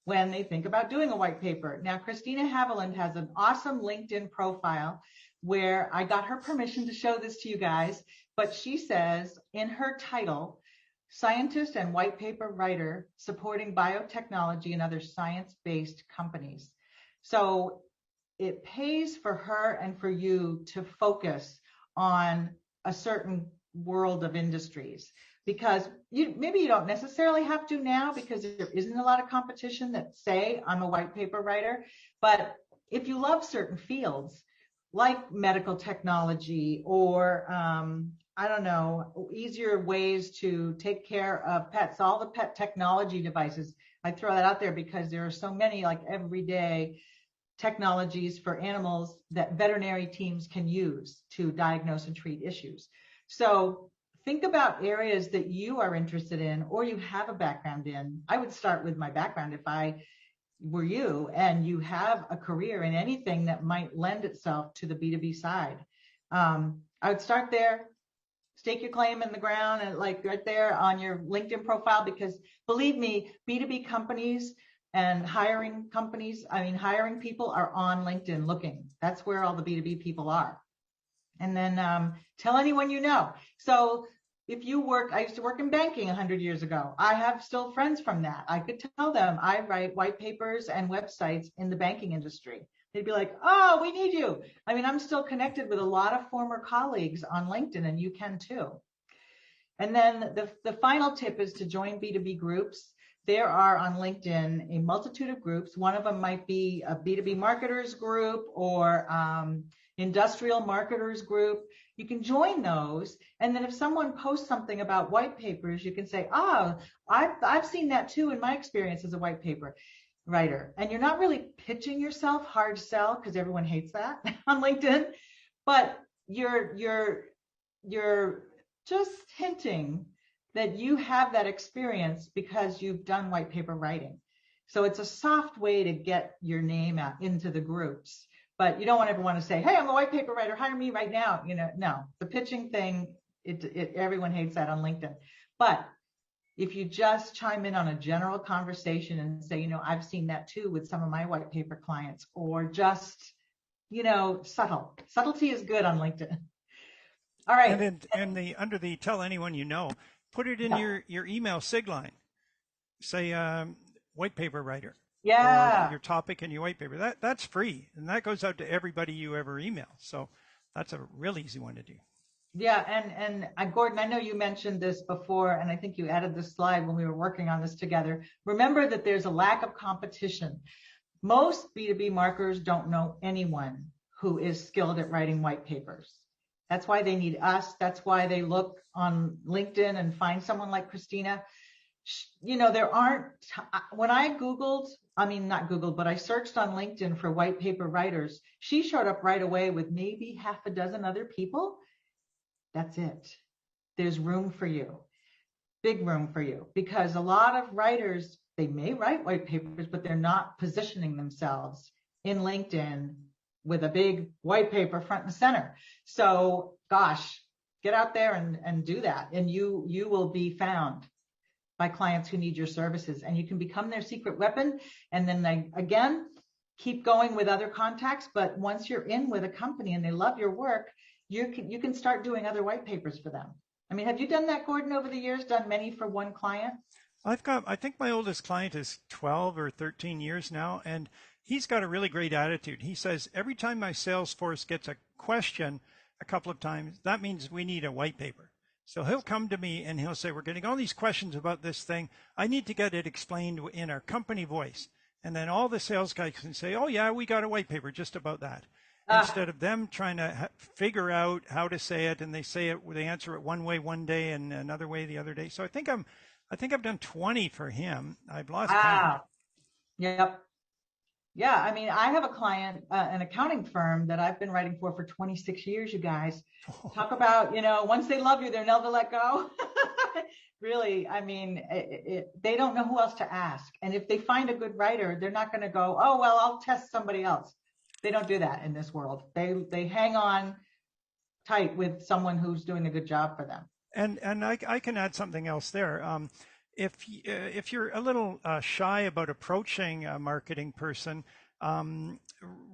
when they think about doing a white paper. Now, Christina Haviland has an awesome LinkedIn profile where I got her permission to show this to you guys, but she says in her title, scientist and white paper writer supporting biotechnology and other science-based companies. So it pays for her and for you to focus on a certain world of industries, because maybe you don't necessarily have to now because there isn't a lot of competition that say I'm a white paper writer. But if you love certain fields like medical technology or I don't know, easier ways to take care of pets, all the pet technology devices, I throw that out there because there are so many like everyday technologies for animals that veterinary teams can use to diagnose and treat issues. So think about areas that you are interested in or you have a background in. I would start with my background if I were you and you have a career in anything that might lend itself to the B2B side. I would start there, stake your claim in the ground and like right there on your LinkedIn profile, because believe me, B2B companies and hiring people are on LinkedIn looking. That's where all the B2B people are. And then tell anyone you know. So if you work, I used to work in banking 100 years ago. I have still friends from that. I could tell them I write white papers and websites in the banking industry. They'd be like, oh, we need you. I mean, I'm still connected with a lot of former colleagues on LinkedIn, and you can too. And then the final tip is to join B2B groups. There are on LinkedIn a multitude of groups. One of them might be a B2B marketers group or industrial marketers group. You can join those. And then if someone posts something about white papers, you can say, oh, I've seen that too in my experience as a white paper writer. And you're not really pitching yourself hard sell because everyone hates that on LinkedIn, but you're just hinting that you have that experience because you've done white paper writing. So it's a soft way to get your name out into the groups, but you don't ever want to say, hey, I'm a white paper writer, hire me right now. No, the pitching thing, everyone hates that on LinkedIn. But if you just chime in on a general conversation and say, I've seen that too with some of my white paper clients, or just, subtlety is good on LinkedIn. All right. And under the tell anyone you know, put it in your email sig line. Say white paper writer. Yeah. Or your topic in your white paper. That's free, and that goes out to everybody you ever email. So that's a real easy one to do. Yeah, and Gordon, I know you mentioned this before, and I think you added this slide when we were working on this together. Remember that there's a lack of competition. Most B2B marketers don't know anyone who is skilled at writing white papers. That's why they need us. That's why they look on LinkedIn and find someone like Christina. There aren't, when I I searched on LinkedIn for white paper writers. She showed up right away with maybe half a dozen other people. That's it. There's room for you, big room for you, because a lot of writers, they may write white papers, but they're not positioning themselves in LinkedIn with a big white paper front and center. So gosh, get out there and do that. And you will be found by clients who need your services, and you can become their secret weapon. And then they, again, keep going with other contacts. But once you're in with a company and they love your work, you can start doing other white papers for them. I mean, have you done that, Gordon, over the years, done many for one client? I think my oldest client is 12 or 13 years now, and he's got a really great attitude. He says, every time my sales force gets a question a couple of times, that means we need a white paper. So he'll come to me and he'll say, we're getting all these questions about this thing. I need to get it explained in our company voice. And then all the sales guys can say, oh yeah, we got a white paper just about that. instead of them trying to figure out how to say it, and they answer it one way one day and another way the other day. So I think I've done 20 for him. I've lost count. Wow. Yep. Yeah, I mean, I have a client, an accounting firm that I've been writing for 26 years, you guys. Talk about, once they love you, they're never let go. Really, I mean, they don't know who else to ask. And if they find a good writer, they're not going to go, oh, well, I'll test somebody else. They don't do that in this world. They hang on tight with someone who's doing a good job for them. And I can add something else there. If you're a little shy about approaching a marketing person,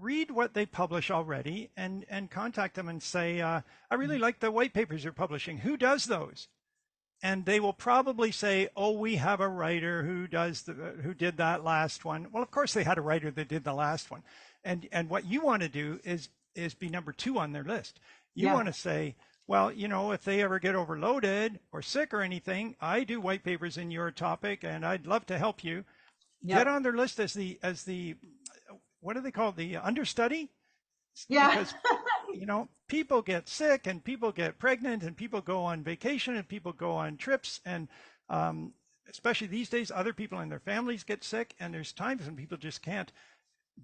read what they publish already and contact them and say, I really like the white papers you're publishing. Who does those? And they will probably say, oh, we have a writer who did that last one. Well, of course they had a writer that did the last one. And what you want to do is be number 2 on their list. You want to say, well, if they ever get overloaded or sick or anything, I do white papers in your topic and I'd love to help you. Yep. Get on their list as the what do they call it? The understudy? Yeah. Because, people get sick and people get pregnant and people go on vacation and people go on trips. And especially these days, other people in their families get sick. And there's times when people just can't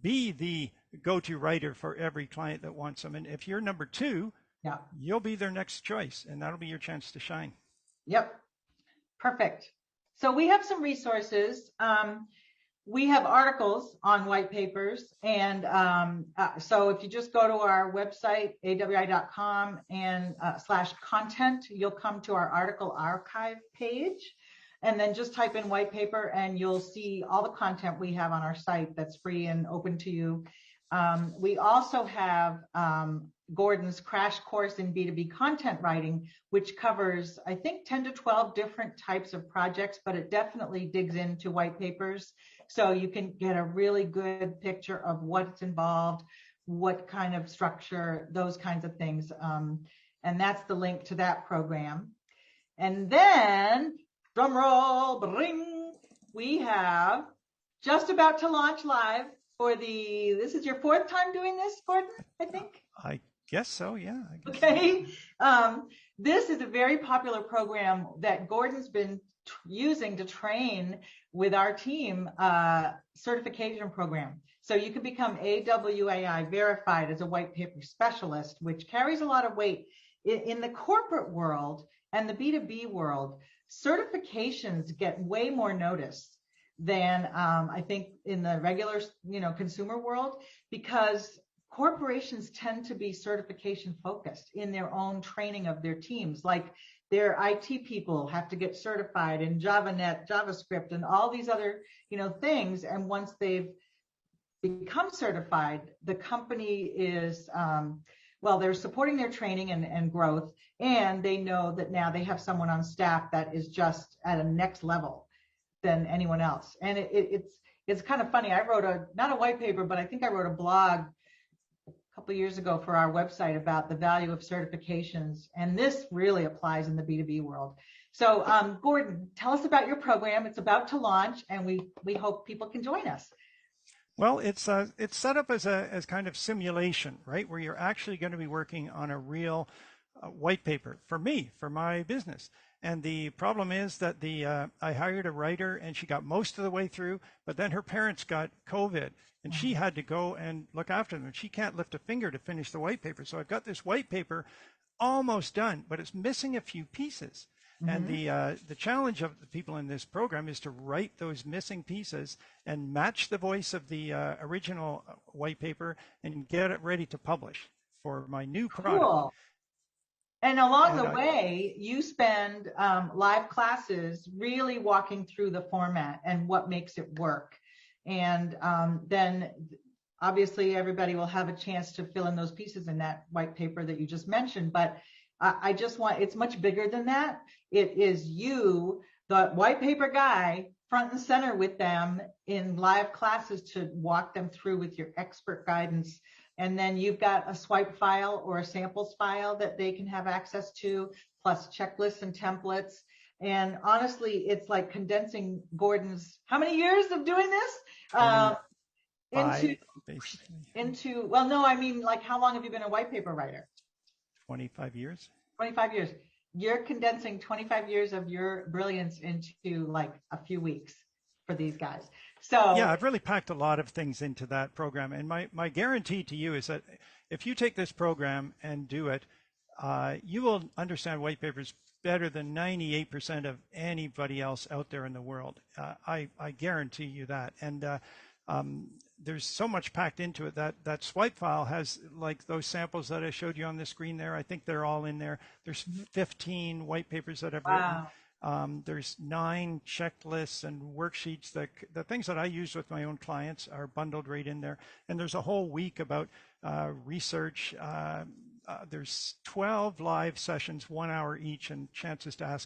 be the go-to writer for every client that wants them. And if you're number 2, yeah, you'll be their next choice, and that'll be your chance to shine. Yep. Perfect. So we have some resources. We have articles on white papers. And so if you just go to our website, awai.com and /content, you'll come to our article archive page. And then just type in white paper and you'll see all the content we have on our site that's free and open to you. We also have Gordon's crash course in B2B content writing, which covers, I think, 10 to 12 different types of projects, but it definitely digs into white papers. So you can get a really good picture of what's involved, what kind of structure, those kinds of things. And that's the link to that program. And then, drum roll, bring, we have just about to launch live for this is your 4th time doing this, Gordon, I think? I guess so, yeah. Okay. This is a very popular program that Gordon's been using to train with our team certification program. So you can become AWAI verified as a white paper specialist, which carries a lot of weight. In the corporate world and the B2B world, certifications get way more notice than I think in the regular, consumer world, because corporations tend to be certification focused in their own training of their teams. Like their IT people have to get certified in JavaNet, JavaScript, and all these other, things. And once they've become certified, the company is, they're supporting their training and growth, and they know that now they have someone on staff that is just at a next level than anyone else. And it's kind of funny. I wrote not a white paper, but I think I wrote a blog a couple of years ago for our website about the value of certifications. And this really applies in the B2B world. So Gordon, tell us about your program. It's about to launch and we hope people can join us. Well, it's set up as kind of simulation, right? Where you're actually going to be working on a real white paper for me, for my business. And the problem is that I hired a writer and she got most of the way through, but then her parents got COVID and she had to go and look after them. She can't lift a finger to finish the white paper. So I've got this white paper almost done, but it's missing a few pieces. And the challenge of the people in this program is to write those missing pieces and match the voice of the original white paper and get it ready to publish for my new product. Cool. And along the way, you spend live classes really walking through the format and what makes it work. And then obviously everybody will have a chance to fill in those pieces in that white paper that you just mentioned. But I just it's much bigger than that. It is you, the white paper guy, front and center with them in live classes to walk them through with your expert guidance. And then you've got a swipe file or a samples file that they can have access to, plus checklists and templates. And honestly, it's like condensing Gordon's, how many years of doing this? into, 5, basically. well, no, I mean, like, how long have you been a white paper writer? 25 years. 25 years. You're condensing 25 years of your brilliance into like a few weeks for these guys. Yeah, So I've really packed a lot of things into that program. And my guarantee to you is that if you take this program and do it, you will understand white papers better than 98% of anybody else out there in the world. I guarantee you that. And there's so much packed into it that swipe file has, like those samples that I showed you on the screen there. I think they're all in there. There's 15 white papers that I've written. wow. There's 9 checklists and worksheets. The things that I use with my own clients are bundled right in there. And there's a whole week about research. There's 12 live sessions, 1 hour each, and chances to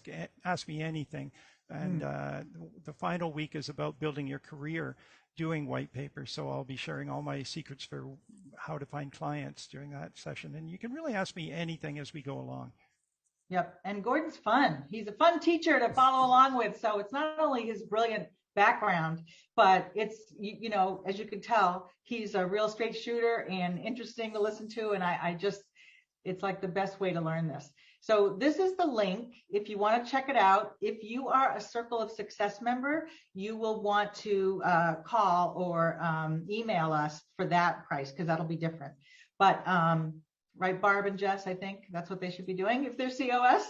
ask me anything. And the final week is about building your career doing white papers. So I'll be sharing all my secrets for how to find clients during that session. And you can really ask me anything as we go along. Yep. And Gordon's fun. He's a fun teacher to follow along with. So it's not only his brilliant background, but it's, as you can tell, he's a real straight shooter and interesting to listen to. And I just, it's like the best way to learn this. So this is the link if you want to check it out. If you are a Circle of Success member, you will want to call or email us for that price because that'll be different. But right, Barb and Jess, I think that's what they should be doing if they're COS.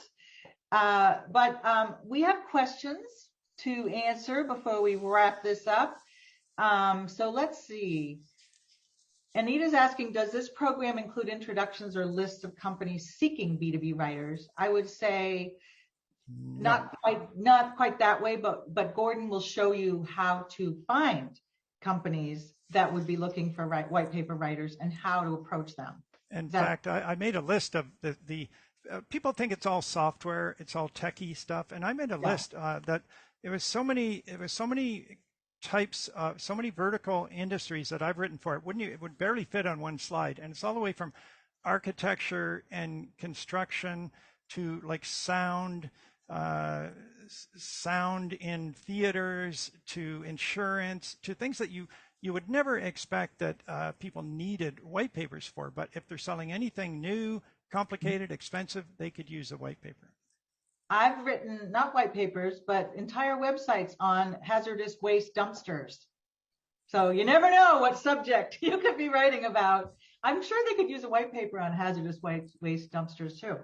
But we have questions to answer before we wrap this up. So let's see. Anita's asking, does this program include introductions or lists of companies seeking B2B writers? I would say No. not quite that way, but Gordon will show you how to find companies that would be looking for white paper writers and how to approach them. In fact, I made a list of the people think it's all software, it's all techie stuff, and I made a list that it was so many types, so many vertical industries that I've written for. It would barely fit on one slide, and it's all the way from architecture and construction to like sound in theaters to insurance to things that you would never expect that people needed white papers for. But if they're selling anything new, complicated, expensive, they could use a white paper. I've written not white papers, but entire websites on hazardous waste dumpsters. So you never know what subject you could be writing about. I'm sure they could use a white paper on hazardous waste dumpsters too.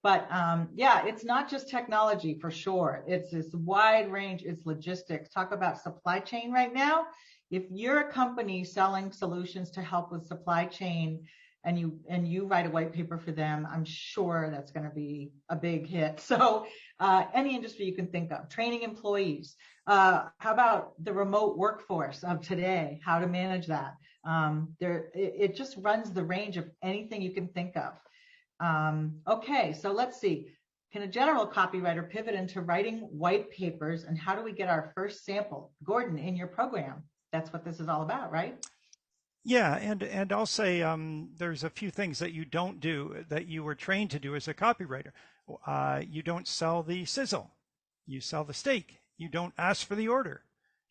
But yeah, it's not just technology for sure. It's this wide range. It's logistics. Talk about supply chain right now. If you're a company selling solutions to help with supply chain and you write a white paper for them, I'm sure that's going to be a big hit. So any industry you can think of, training employees. How about the remote workforce of today? How to manage that? It just runs the range of anything you can think of. Okay, so let's see. Can a general copywriter pivot into writing white papers, and how do we get our first sample? Gordon, in your program, that's what this is all about, right? Yeah, and I'll say there's a few things that you don't do that you were trained to do as a copywriter. You don't sell the sizzle. You sell the steak. You don't ask for the order.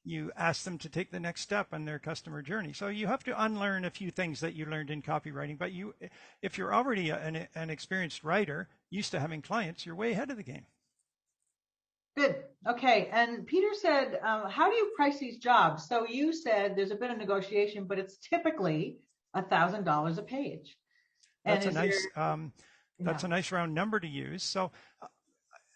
You ask them to take the next step on their customer journey. So you have to unlearn a few things that you learned in copywriting. But if you're already an experienced writer, used to having clients, you're way ahead of the game. Good. Okay. And Peter said, how do you price these jobs? So you said there's a bit of negotiation, but it's typically $1,000 a page. That's a nice round number to use. So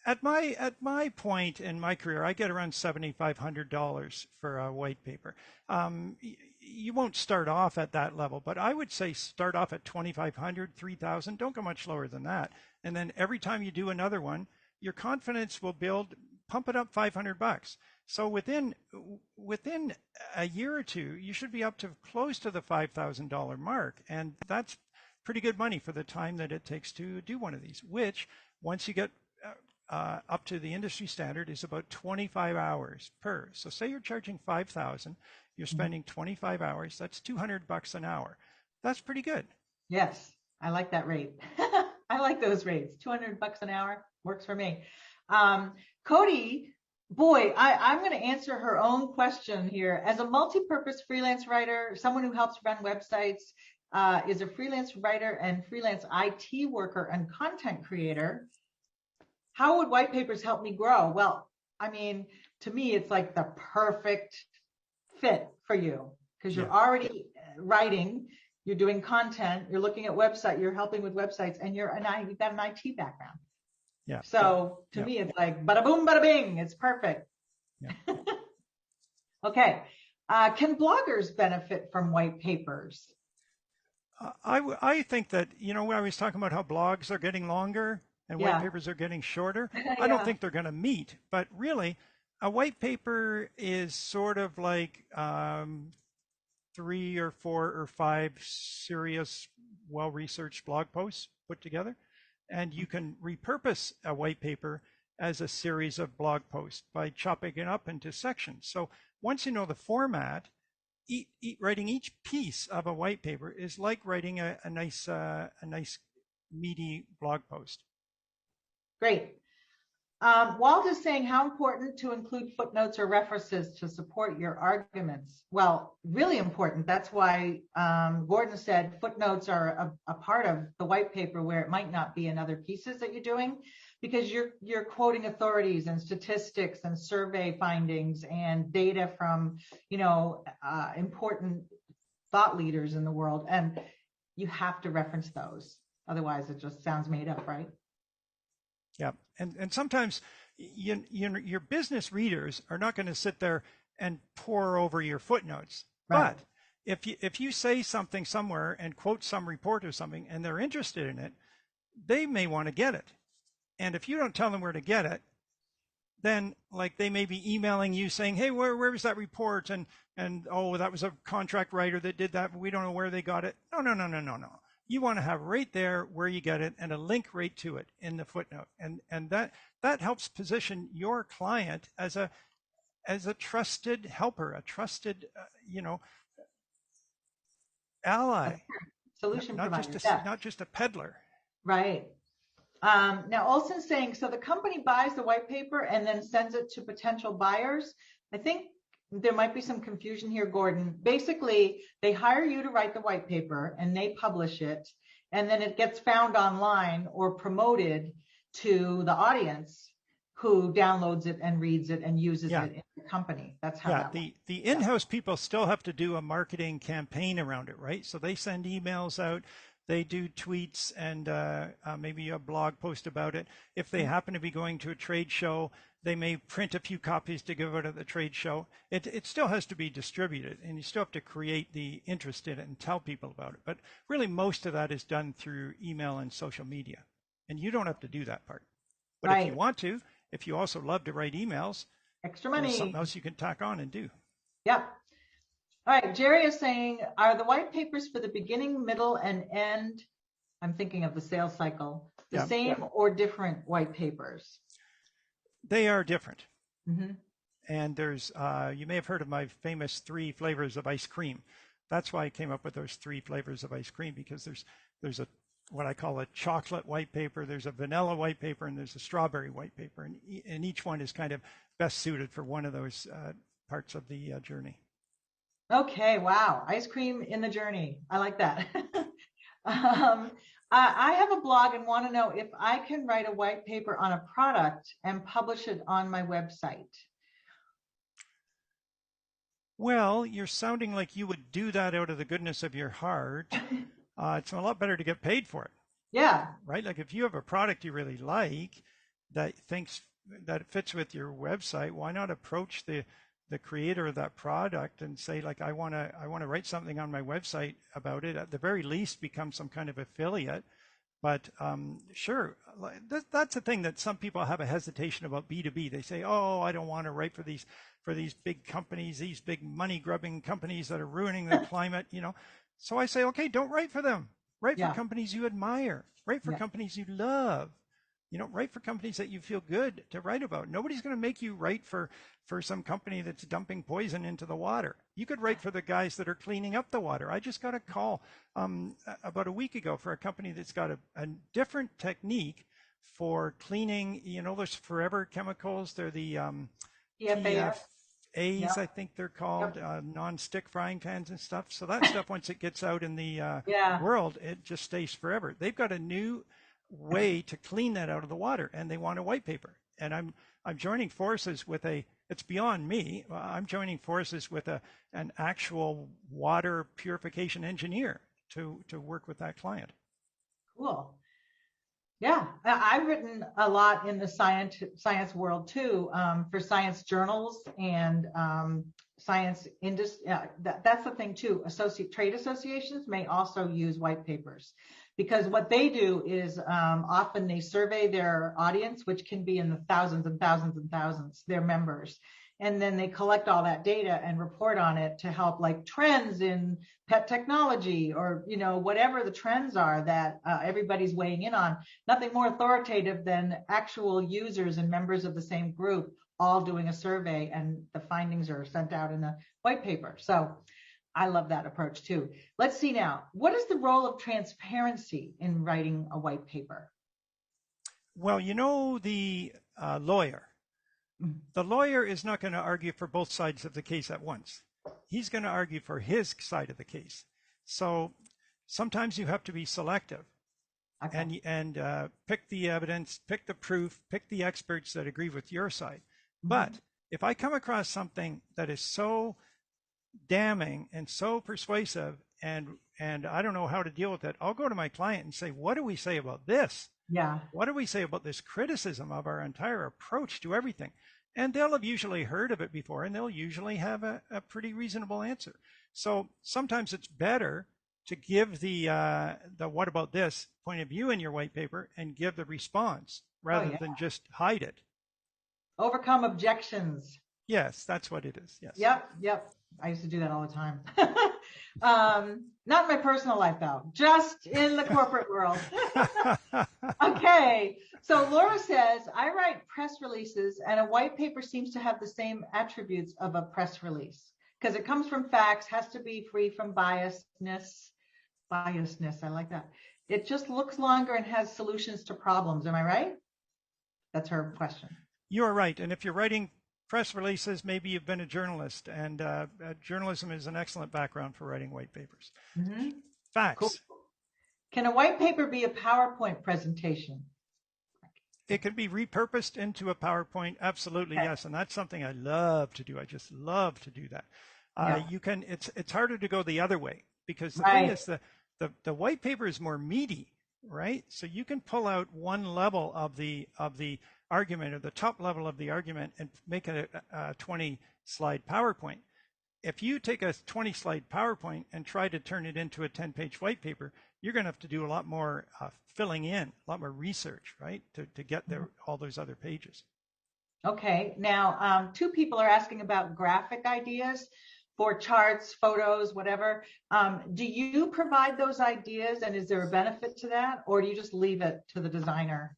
at my point in my career, I get around $7,500 for a white paper. You won't start off at that level, but I would say start off at 2,500, 3,000. Don't go much lower than that. And then every time you do another one, your confidence will build. Pump it up $500. So within a year or two, you should be up to close to the $5,000 mark, and that's pretty good money for the time that it takes to do one of these. Which, once you get up to the industry standard, is about 25 hours per. So say you're charging 5,000, you're spending 25 hours. That's $200 an hour. That's pretty good. Yes, I like that rate. I like those rates. $200 an hour works for me. Cody Boy, I'm going to answer her own question here. As a multi-purpose freelance writer, someone who helps run websites, is a freelance writer and freelance IT worker and content creator, how would white papers help me grow? Well, I mean, to me, it's like the perfect fit for you because you're Yeah, already writing, you're doing content, you're looking at website, you're helping with websites, and you've got an IT background. yeah, So to yeah, me, it's like bada boom, bada bing. It's perfect. yeah. Okay. Can bloggers benefit from white papers? I think that, when I was talking about how blogs are getting longer and white Yeah. papers are getting shorter, I don't Yeah. think they're going to meet. But really, a white paper is sort of like 3 or 4 or 5 serious, well-researched blog posts put together. And you can repurpose a white paper as a series of blog posts by chopping it up into sections. So once you know the format, writing each piece of a white paper is like writing a nice meaty blog post. Great. Walt is saying how important to include footnotes or references to support your arguments. Well, really important. That's why Gordon said footnotes are a part of the white paper where it might not be in other pieces that you're doing, because you're quoting authorities and statistics and survey findings and data from important thought leaders in the world, and you have to reference those. Otherwise, it just sounds made up, right? Yeah, and sometimes your business readers are not going to sit there and pore over your footnotes. Right. But if you say something somewhere and quote some report or something, and they're interested in it, they may want to get it. And if you don't tell them where to get it, then like they may be emailing you saying, "Hey, where was that report?" And oh, that was a contract writer that did that, but we don't know where they got it. No, no, no, no, no, no. You want to have right there where you get it and a link right to it in the footnote, and that helps position your client as a trusted helper, a trusted ally, Solution not provider. just a Yeah. not just a peddler. Right. Now, Olson's saying, so the company buys the white paper and then sends it to potential buyers. I think there might be some confusion here, Gordon. Basically, they hire you to write the white paper and they publish it, and then it gets found online or promoted to the audience who downloads it and reads it and uses Yeah, it in the company. That's how yeah. that works. The Yeah. in-house people still have to do a marketing campaign around it, right? So they send emails out, they do tweets, and maybe a blog post about it. If they happen to be going to a trade show, they may print a few copies to give out at the trade show. It still has to be distributed, and you still have to create the interest in it and tell people about it. But really, most of that is done through email and social media, and you don't have to do that part. But if you Right. want to, if you also love to write emails, Extra there's something money. else you can tack on and do. Yep. All right, Jerry is saying, are the white papers for the beginning, middle, and end, I'm thinking of the sales cycle, the Yeah, same or different white papers? they are different. Hmm. And you may have heard of my famous 3 flavors of ice cream. That's why I came up with those 3 flavors of ice cream, because there's a what I call a chocolate white paper, there's a vanilla white paper, and there's a strawberry white paper, and each one is kind of best suited for one of those parts of the journey. Okay, wow. Ice cream in the journey. I like that. um, I have a blog and want to know if I can write a white paper on a product and publish it on my website. Well, you're sounding like you would do that out of the goodness of your heart. It's a lot better to get paid for it, Yeah, right? Like if you have a product you really like that thinks that it fits with your website, why not approach the creator of that product and say, like, I want to write something on my website about it. At the very least, become some kind of affiliate. But sure, that's the thing that some people have a hesitation about B2B. They say, "Oh, I don't want to write for these big companies, these big money grubbing companies that are ruining the climate." So I say, okay, don't write for them. Write for yeah, companies you admire. Write for yeah, companies you love. Write for companies that you feel good to write about. Nobody's going to make you write for some company that's dumping poison into the water. You could write for the guys that are cleaning up the water. I just got a call about a week ago for a company that's got a different technique for cleaning. Those forever chemicals. They're the PFAS. TFAs, Yep. I think they're called, Yep. non-stick frying pans and stuff. So that stuff, once it gets out in the Yeah. world, it just stays forever. They've got a new way to clean that out of the water, and they want a white paper. And I'm joining forces with a. It's beyond me. I'm joining forces with an actual water purification engineer to work with that client. Cool. Yeah, I've written a lot in the science world too, for science journals and science industry. That's the thing too. Trade associations may also use white papers, because what they do is often they survey their audience, which can be in the thousands and thousands and thousands, their members. And then they collect all that data and report on it to help, like, trends in pet technology, or, whatever the trends are that everybody's weighing in on. Nothing more authoritative than actual users and members of the same group all doing a survey, and the findings are sent out in a white paper. So I love that approach too. Let's see now. What is the role of transparency in writing a white paper? Well, the lawyer. The lawyer is not going to argue for both sides of the case at once. He's going to argue for his side of the case. So sometimes you have to be selective. Okay. And pick the evidence, pick the proof, pick the experts that agree with your side. Mm-hmm. But if I come across something that is so damning and so persuasive, and I don't know how to deal with it, I'll go to my client and say, what do we say about this? Yeah. What do we say about this criticism of our entire approach to everything? And they'll have usually heard of it before, and they'll usually have a pretty reasonable answer. So sometimes it's better to give the what about this point of view in your white paper and give the response rather than just hide it. Overcome objections. Yes, that's what it is. Yes. Yep. I used to do that all the time. Not in my personal life, though, just in the corporate world. Okay. So Laura says, I write press releases, and a white paper seems to have the same attributes of a press release because it comes from facts, has to be free from biasness. I like that. It just looks longer and has solutions to problems. Am I right? That's her question. You are right. And if you're writing press releases, maybe you've been a journalist, and journalism is an excellent background for writing white papers. Mm-hmm. Facts. Cool. Can a white paper be a PowerPoint presentation? It can be repurposed into a PowerPoint. Absolutely, okay. Yes. And that's something I love to do. I just love to do that. You can. It's harder to go the other way, because the thing is the white paper is more meaty, right? So you can pull out one level of the argument, or the top level of the argument, and make a 20-slide PowerPoint. If you take a 20-slide PowerPoint and try to turn it into a 10-page white paper, you're going to have to do a lot more filling in, a lot more research, right, to get there, all those other pages. Okay. Now, two people are asking about graphic ideas for charts, photos, whatever. Do you provide those ideas, and is there a benefit to that, or do you just leave it to the designer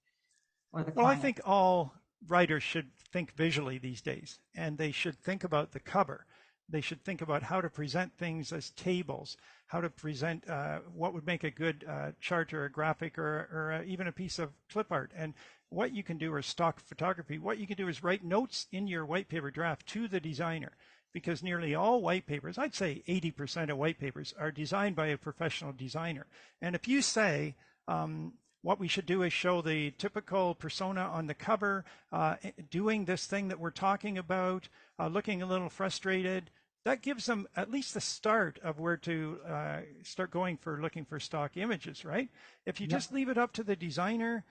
or the client? Well, I think all writers should think visually these days, and they should think about the cover. They should think about how to present things as tables, how to present what would make a good chart or a graphic or even a piece of clip art. And what you can do, or stock photography, what you can do is write notes in your white paper draft to the designer, because nearly all white papers, I'd say 80% of white papers, are designed by a professional designer. And if you say, what we should do is show the typical persona on the cover, doing this thing that we're talking about, looking a little frustrated, that gives them at least the start of where to start looking for stock images, right? If you just leave it up to the designer,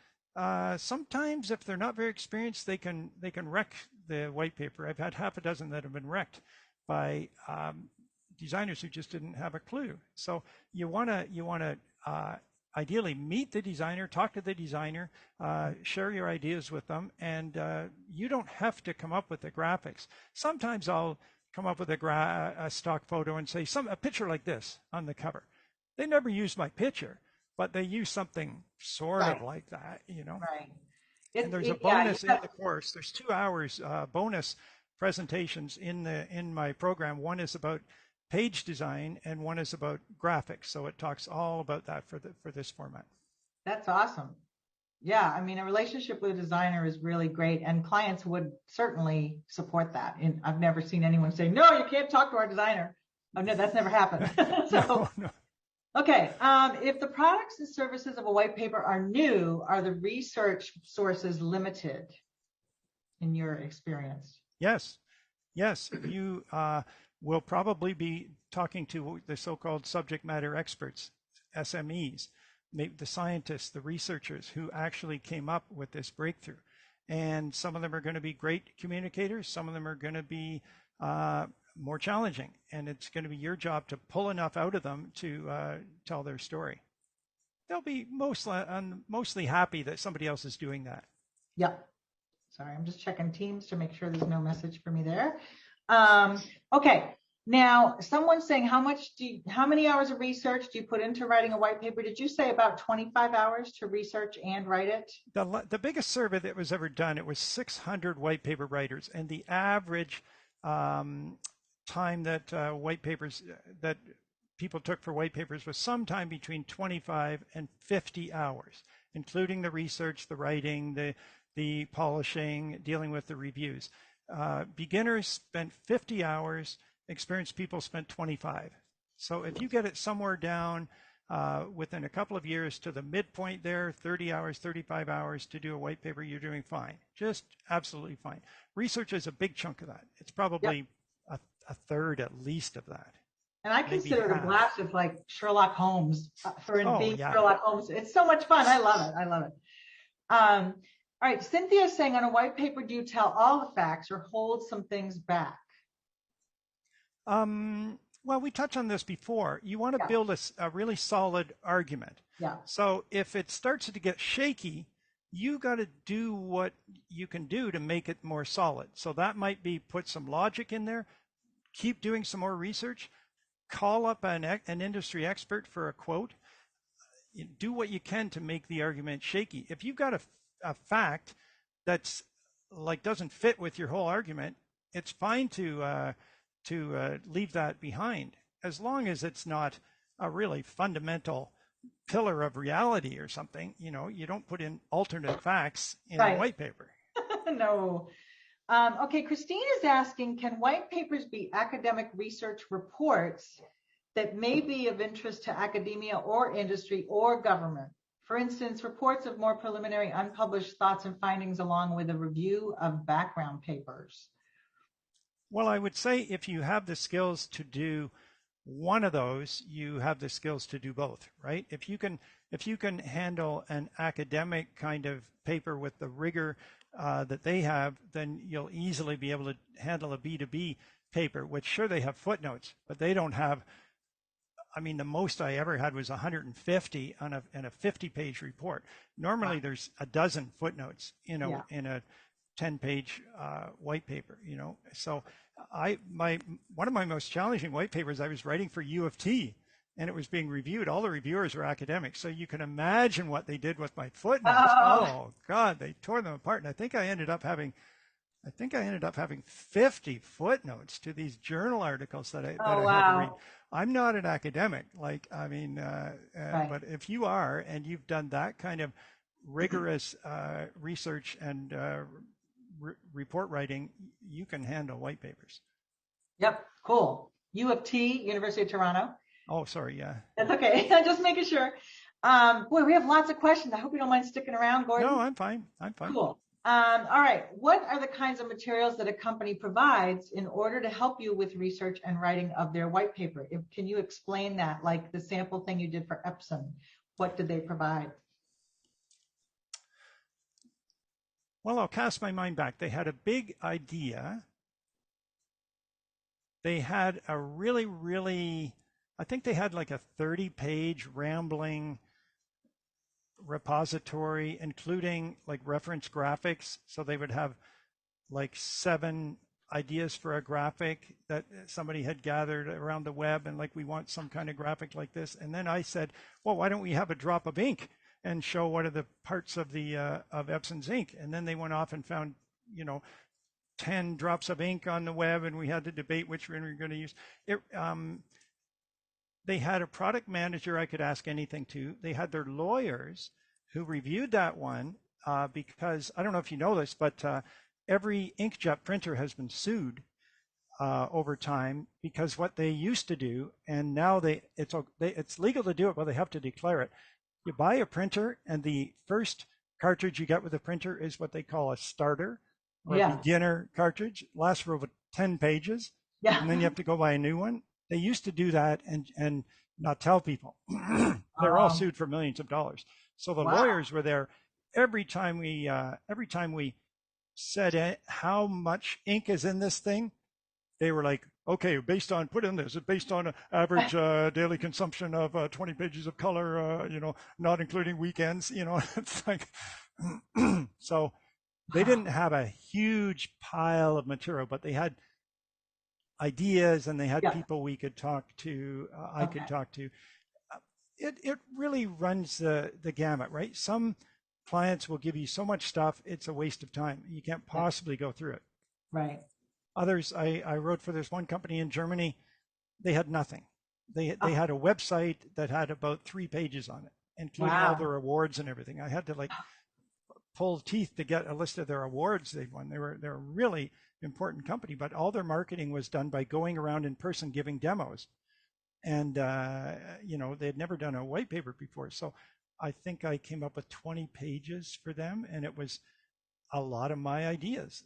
sometimes if they're not very experienced, they can wreck the white paper. I've had half a dozen that have been wrecked by designers who just didn't have a clue. So you want to ideally meet the designer, talk to the designer, share your ideas with them, and you don't have to come up with the graphics. Sometimes I'll come up with a stock photo and say a picture like this on the cover. They never use my picture, but they use something sort of like that, Right. And there's a bonus in the course. There's 2 hours bonus presentations in my program. One is about page design, and one is about graphics. So it talks all about that for this format. That's awesome. Yeah, I mean, a relationship with a designer is really great, and clients would certainly support that. And I've never seen anyone say, "No, you can't talk to our designer." Oh, no, that's never happened. So, No, no. okay, if the products and services of a white paper are new, are the research sources limited in your experience? Yes, yes. You will probably be talking to the so-called subject matter experts, SMEs, maybe the scientists, the researchers who actually came up with this breakthrough. And some of them are going to be great communicators. Some of them are going to be more challenging. And it's going to be your job to pull enough out of them to tell their story. They'll be mostly happy that somebody else is doing that. Yep. Sorry, I'm just checking Teams to make sure there's no message for me there. Um, okay. Now, someone's saying how many hours of research do you put into writing a white paper? Did you say about 25 hours to research and write it? The biggest survey that was ever done, it was 600 white paper writers, and the average time that white papers that people took for white papers was sometime between 25 and 50 hours, including the research, the writing, the polishing, dealing with the reviews. Beginners spent 50 hours, experienced people spent 25. So if you get it somewhere down within a couple of years to the midpoint there, 30 hours, 35 hours to do a white paper, you're doing fine. Just absolutely fine. Research is a big chunk of that. It's Yep. probably a third at least of that, And I maybe consider it a half. blast of like Sherlock Holmes for Oh, being yeah. Sherlock Holmes. It's so much fun. I love it. I love it. All right. Cynthia's saying on a white paper, do you tell all the facts or hold some things back? Well, we touched on this before. You want to Yeah. build a really solid argument. Yeah. So if it starts to get shaky, you got to do what you can do to make it more solid. So that might be put some logic in there, keep doing some more research, call up an industry expert for a quote, do what you can to make the argument shaky. If you've got a fact that's like doesn't fit with your whole argument, it's fine to leave that behind as long as it's not a really fundamental pillar of reality or something. You don't put in alternate facts in the Right. white paper. No. Okay. Christine is asking, can white papers be academic research reports that may be of interest to academia or industry or government? For instance, reports of more preliminary unpublished thoughts and findings along with a review of background papers. Well, I would say if you have the skills to do one of those, you have the skills to do both, right? If you can handle an academic kind of paper with the rigor that they have, then you'll easily be able to handle a B2B paper, which sure they have footnotes, but they don't have. I mean, the most I ever had was 150 in a 50-page report. Wow. Normally, there's a dozen footnotes Yeah. in a 10-page white paper. So one of my most challenging white papers I was writing for U of T, and it was being reviewed. All the reviewers were academics, so you can imagine what they did with my footnotes. Oh, Oh God, they tore them apart, and I think I ended up having 50 footnotes to these journal articles that oh, I had to read. wow. I'm not an academic, Right. but if you are and you've done that kind of rigorous research and report writing, you can handle white papers. Yep. Cool. U of T, University of Toronto. Oh, sorry, yeah. That's okay. Just making sure. Boy, we have lots of questions. I hope you don't mind sticking around, No, Gordon. I'm fine. I'm fine. Cool. All right. What are the kinds of materials that a company provides in order to help you with research and writing of their white paper? Can you explain that, like the sample thing you did for Epson? What did they provide? Well, I'll cast my mind back. They had a big idea. They had a really, really, I think they had like a 30-page rambling repository, including like reference graphics. So they would have like 7 ideas for a graphic that somebody had gathered around the web, and like we want some kind of graphic like this. And then I said, well, why don't we have a drop of ink and show what are the parts of the of Epson's ink? And then they went off and found, you know, 10 drops of ink on the web, and we had to debate which one we were going to use. They had a product manager I could ask anything to. They had their lawyers who reviewed that one because I don't know if you know this, but every inkjet printer has been sued over time because what they used to do, and now it's legal to do it, but they have to declare it. You buy a printer, and the first cartridge you get with the printer is what they call a starter or a Yeah. beginner cartridge. It lasts for over 10 pages, and then you Yeah. have to go buy a new one. They used to do that and not tell people. They're all sued for millions of dollars. So the Wow. lawyers were there every time we said how much ink is in this thing. They were like, okay, based on put in this, based on average daily consumption of 20 pages of color, not including weekends. It's like so they didn't have a huge pile of material, but they had ideas and they had Yeah. people we could talk to. I could Okay. talk to. It really runs the gamut, right? Some clients will give you so much stuff, it's a waste of time. You can't Yeah. possibly go through it. Right. Others, I wrote for this one company in Germany, they had nothing. They Oh, had a website that had about 3 pages on it, including all wow. their awards and everything. I had to like pull teeth to get a list of their awards they'd won. They're a really important company, but all their marketing was done by going around in person giving demos. And they had never done a white paper before. So I think I came up with 20 pages for them, and it was a lot of my ideas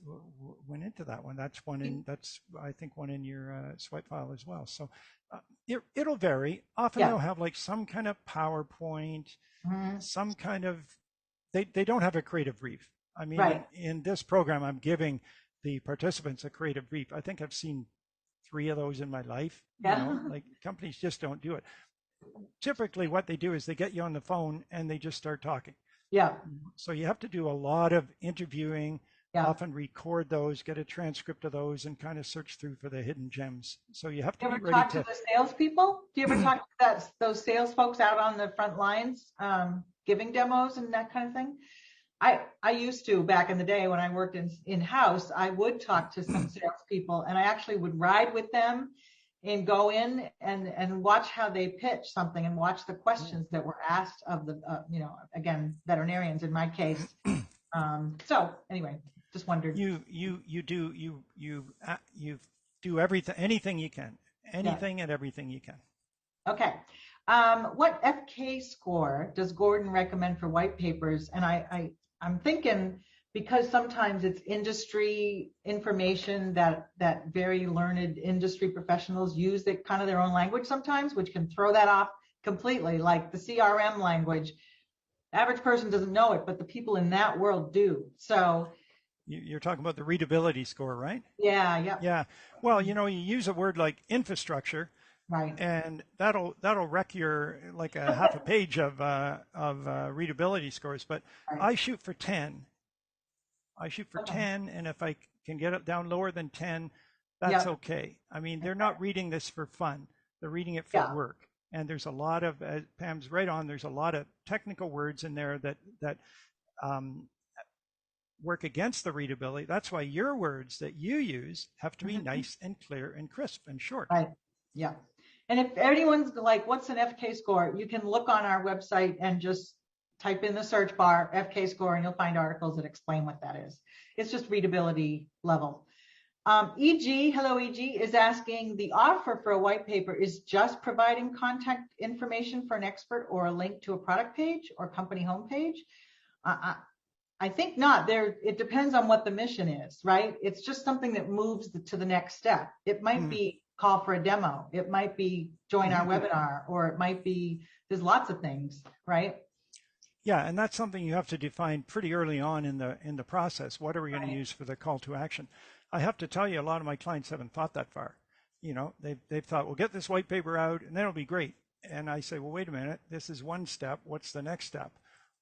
went into that one. That's I think one in your swipe file as well. So it'll vary. Often Yeah. they'll have like some kind of PowerPoint, Mhm. some kind of they don't have a creative brief. I mean, Right. in this program, I'm giving the participants a creative brief. I think I've seen 3 of those in my life. Yeah. Like companies just don't do it. Typically, what they do is they get you on the phone and they just start talking. Yeah. So you have to do a lot of interviewing, Yeah. often record those, get a transcript of those, and kind of search through for the hidden gems. So you have to You be ever ready talk to to. the salespeople? Do you ever talk to those sales folks out on the front lines, giving demos and that kind of thing? I used to back in the day when I worked in house. I would talk to some salespeople, and I actually would ride with them and go in and watch how they pitch something and watch the questions that were asked of the again, veterinarians in my case. So anyway, just wondered. You do everything, anything you can, Yeah. anything and everything you can. Okay. What FK score does Gordon recommend for white papers? And I'm thinking, because sometimes it's industry information that very learned industry professionals use, that kind of their own language sometimes, which can throw that off completely, like the CRM language. The average person doesn't know it, but the people in that world do. So You're talking about the readability score, right? yeah, yeah, Yeah. Well, you use a word like infrastructure, right, and that'll wreck your like a half a page of readability scores. But right. I shoot for 10. I shoot for Okay. 10, and if I can get it down lower than 10, that's Yeah, okay. I mean, they're not reading this for fun. They're reading it for yeah, work. And there's a lot of, Pam's right on, there's a lot of technical words in there that um, work against the readability. That's why your words that you use have to be mhm, nice and clear and crisp and short. right, yeah. And if anyone's like, what's an FK score? You can look on our website and just type in the search bar FK score, and you'll find articles that explain what that is. It's just readability level. EG, hello EG, is asking, the offer for a white paper is just providing contact information for an expert or a link to a product page or company homepage. I think not. It depends on what the mission is, right? It's just something that moves to the next step. It might Mm. be call for a demo. It might be join our webinar, or it might be, there's lots of things, right? Yeah, and that's something you have to define pretty early on in the process. What are we going to Right. use for the call to action? I have to tell you, a lot of my clients haven't thought that far. They've thought, we'll get this white paper out, and then it'll be great. And I say, well, wait a minute. This is one step. What's the next step?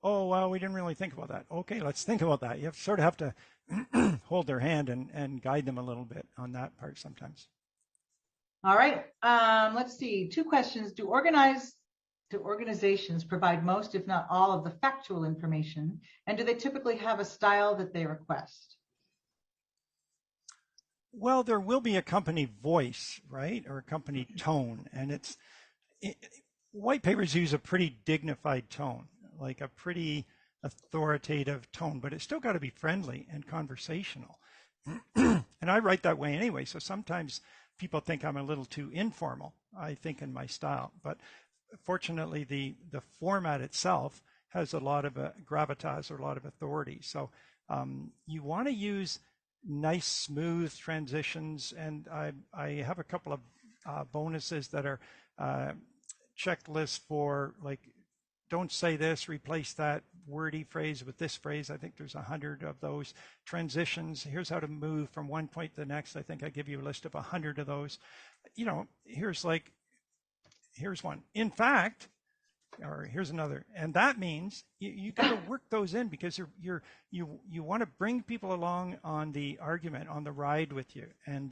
Oh, well, we didn't really think about that. Okay, let's think about that. You sort of have to hold their hand and guide them a little bit on that part sometimes. All right. Let's see. 2 questions. Do organizations provide most, if not all, of the factual information? And do they typically have a style that they request? Well, there will be a company voice, right, or a company tone, and white papers use a pretty dignified tone, like a pretty authoritative tone, but it's still got to be friendly and conversational. And I write that way anyway, so sometimes people think I'm a little too informal, I think, in my style. But fortunately, the format itself has a lot of gravitas or a lot of authority. So you want to use nice, smooth transitions. And I have a couple of bonuses that are checklists for, like, don't say this, replace that wordy phrase with this phrase. I think there's 100 of those. Transitions, here's how to move from one point to the next. I think I give you a list of 100 of those. You know, here's one. In fact, or here's another. And that means you got to work those in, because you want to bring people along on the argument, on the ride with you, and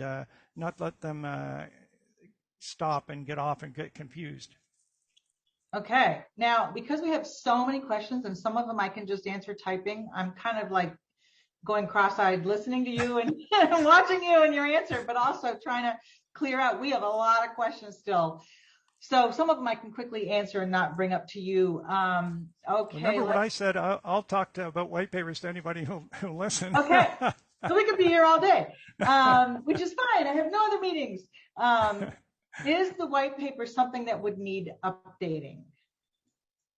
not let them stop and get off and get confused. Okay. Now, because we have so many questions and some of them I can just answer typing, I'm kind of like going cross-eyed listening to you and watching you and your answer, but also trying to clear out. We have a lot of questions still. So some of them I can quickly answer and not bring up to you. Okay. Remember what I said, I'll talk about white papers to anybody who'll listen. Okay. So we could be here all day, which is fine. I have no other meetings. Is the white paper something that would need updating?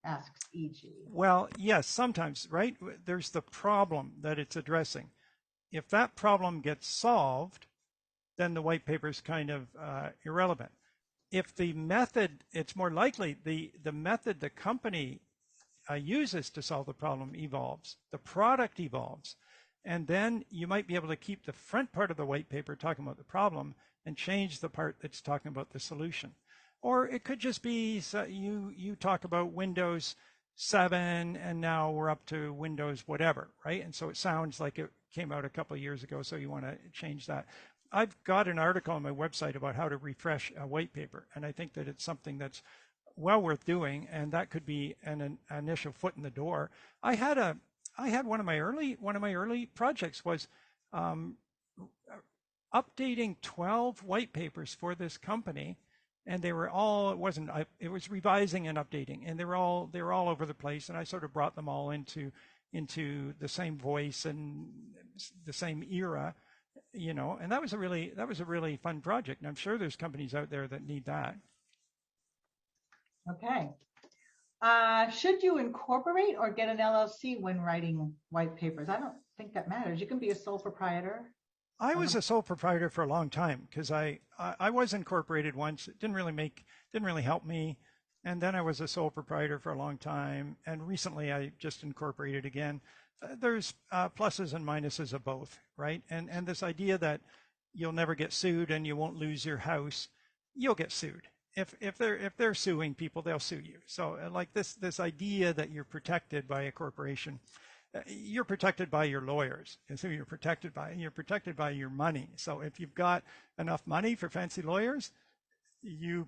Asks E.G. Well, yes, sometimes, right? There's the problem that it's addressing. If that problem gets solved, then the white paper is kind of irrelevant. If the method, it's more likely the method the company uses to solve the problem evolves, the product evolves, and then you might be able to keep the front part of the white paper talking about the problem and change the part that's talking about the solution. Or it could just be you talk about Windows 7 and now we're up to Windows whatever, right? And so it sounds like it came out a couple of years ago, so you want to change that. I've got an article on my website about how to refresh a white paper, and I think that it's something that's well worth doing, and that could be an initial foot in the door. I had one of my early projects was updating 12 white papers for this company, and they were all, it was revising and updating, and they were all over the place, and I sort of brought them all into the same voice and the same era, you know, and that was a really fun project, and I'm sure there's companies out there that need that. Okay. Should you incorporate or get an LLC when writing white papers? I don't think that matters. You can be a sole proprietor. I was a sole proprietor for a long time because I was incorporated once. It didn't really help me. And then I was a sole proprietor for a long time. And recently I just incorporated again. There's pluses and minuses of both, right? And this idea that you'll never get sued and you won't lose your house, you'll get sued. If they're suing people, they'll sue you. So like this idea that you're protected by a corporation, you're protected by your lawyers. And so you're protected by your money. So if you've got enough money for fancy lawyers, you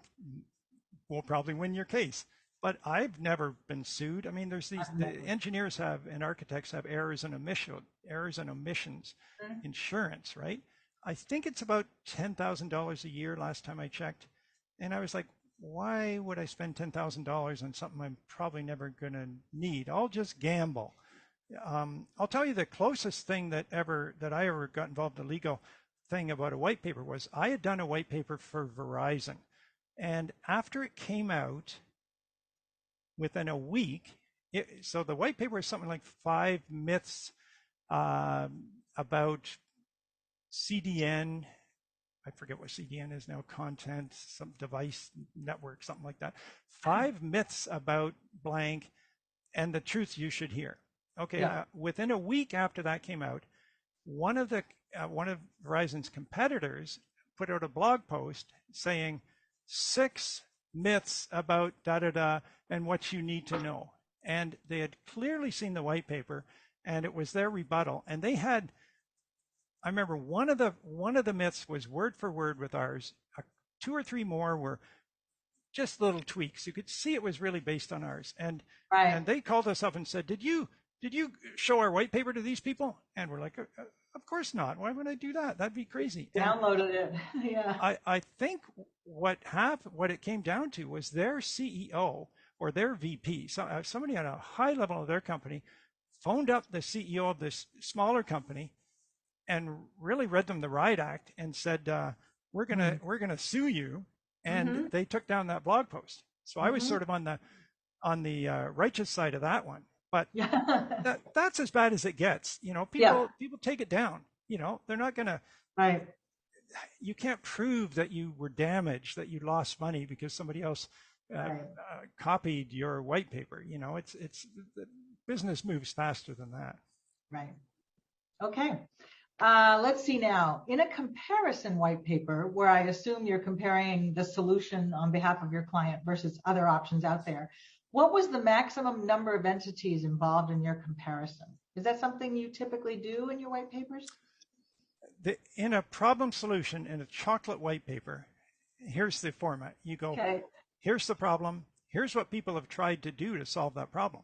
will probably win your case. But I've never been sued. I mean, there's the engineers have and architects have errors and omissions insurance, right? I think it's about $10,000 a year last time I checked. And I was like, why would I spend $10,000 on something I'm probably never going to need? I'll just gamble. I'll tell you the closest thing that I ever got involved in a legal thing about a white paper was I had done a white paper for Verizon. And after it came out, within a week, so the white paper is something like 5 myths about CDN. I forget what CDN is now, content, some device network, something like that. 5 myths about blank and the truth you should hear. Okay, yeah. Within a week after that came out, one of Verizon's competitors put out a blog post saying 6 myths about da-da-da and what you need to know. And they had clearly seen the white paper, and it was their rebuttal. And they had, I remember one of the myths was word for word with ours. 2 or 3 more were just little tweaks. You could see it was really based on ours. And and they called us up and said, Did you show our white paper to these people? And we're like, of course not. Why would I do that? That'd be crazy. Downloaded it. Yeah. I think what it came down to was their CEO or their VP, somebody at a high level of their company, phoned up the CEO of this smaller company and really read them the riot act and said, we're gonna sue you, and Mm-hmm. they took down that blog post. So I was Mm-hmm. sort of on the righteous side of that one, but Yeah. that's as bad as it gets. Yeah. People take it down. They're not gonna. Right. You can't prove that you were damaged, that you lost money because somebody else Right. copied your white paper. It's the business moves faster than that. Right. Okay. Let's see now. In a comparison white paper, where I assume you're comparing the solution on behalf of your client versus other options out there, what was the maximum number of entities involved in your comparison? Is that something you typically do in your white papers? In a problem solution in a chocolate white paper, here's the format. You go, Okay. here's the problem. Here's what people have tried to do to solve that problem.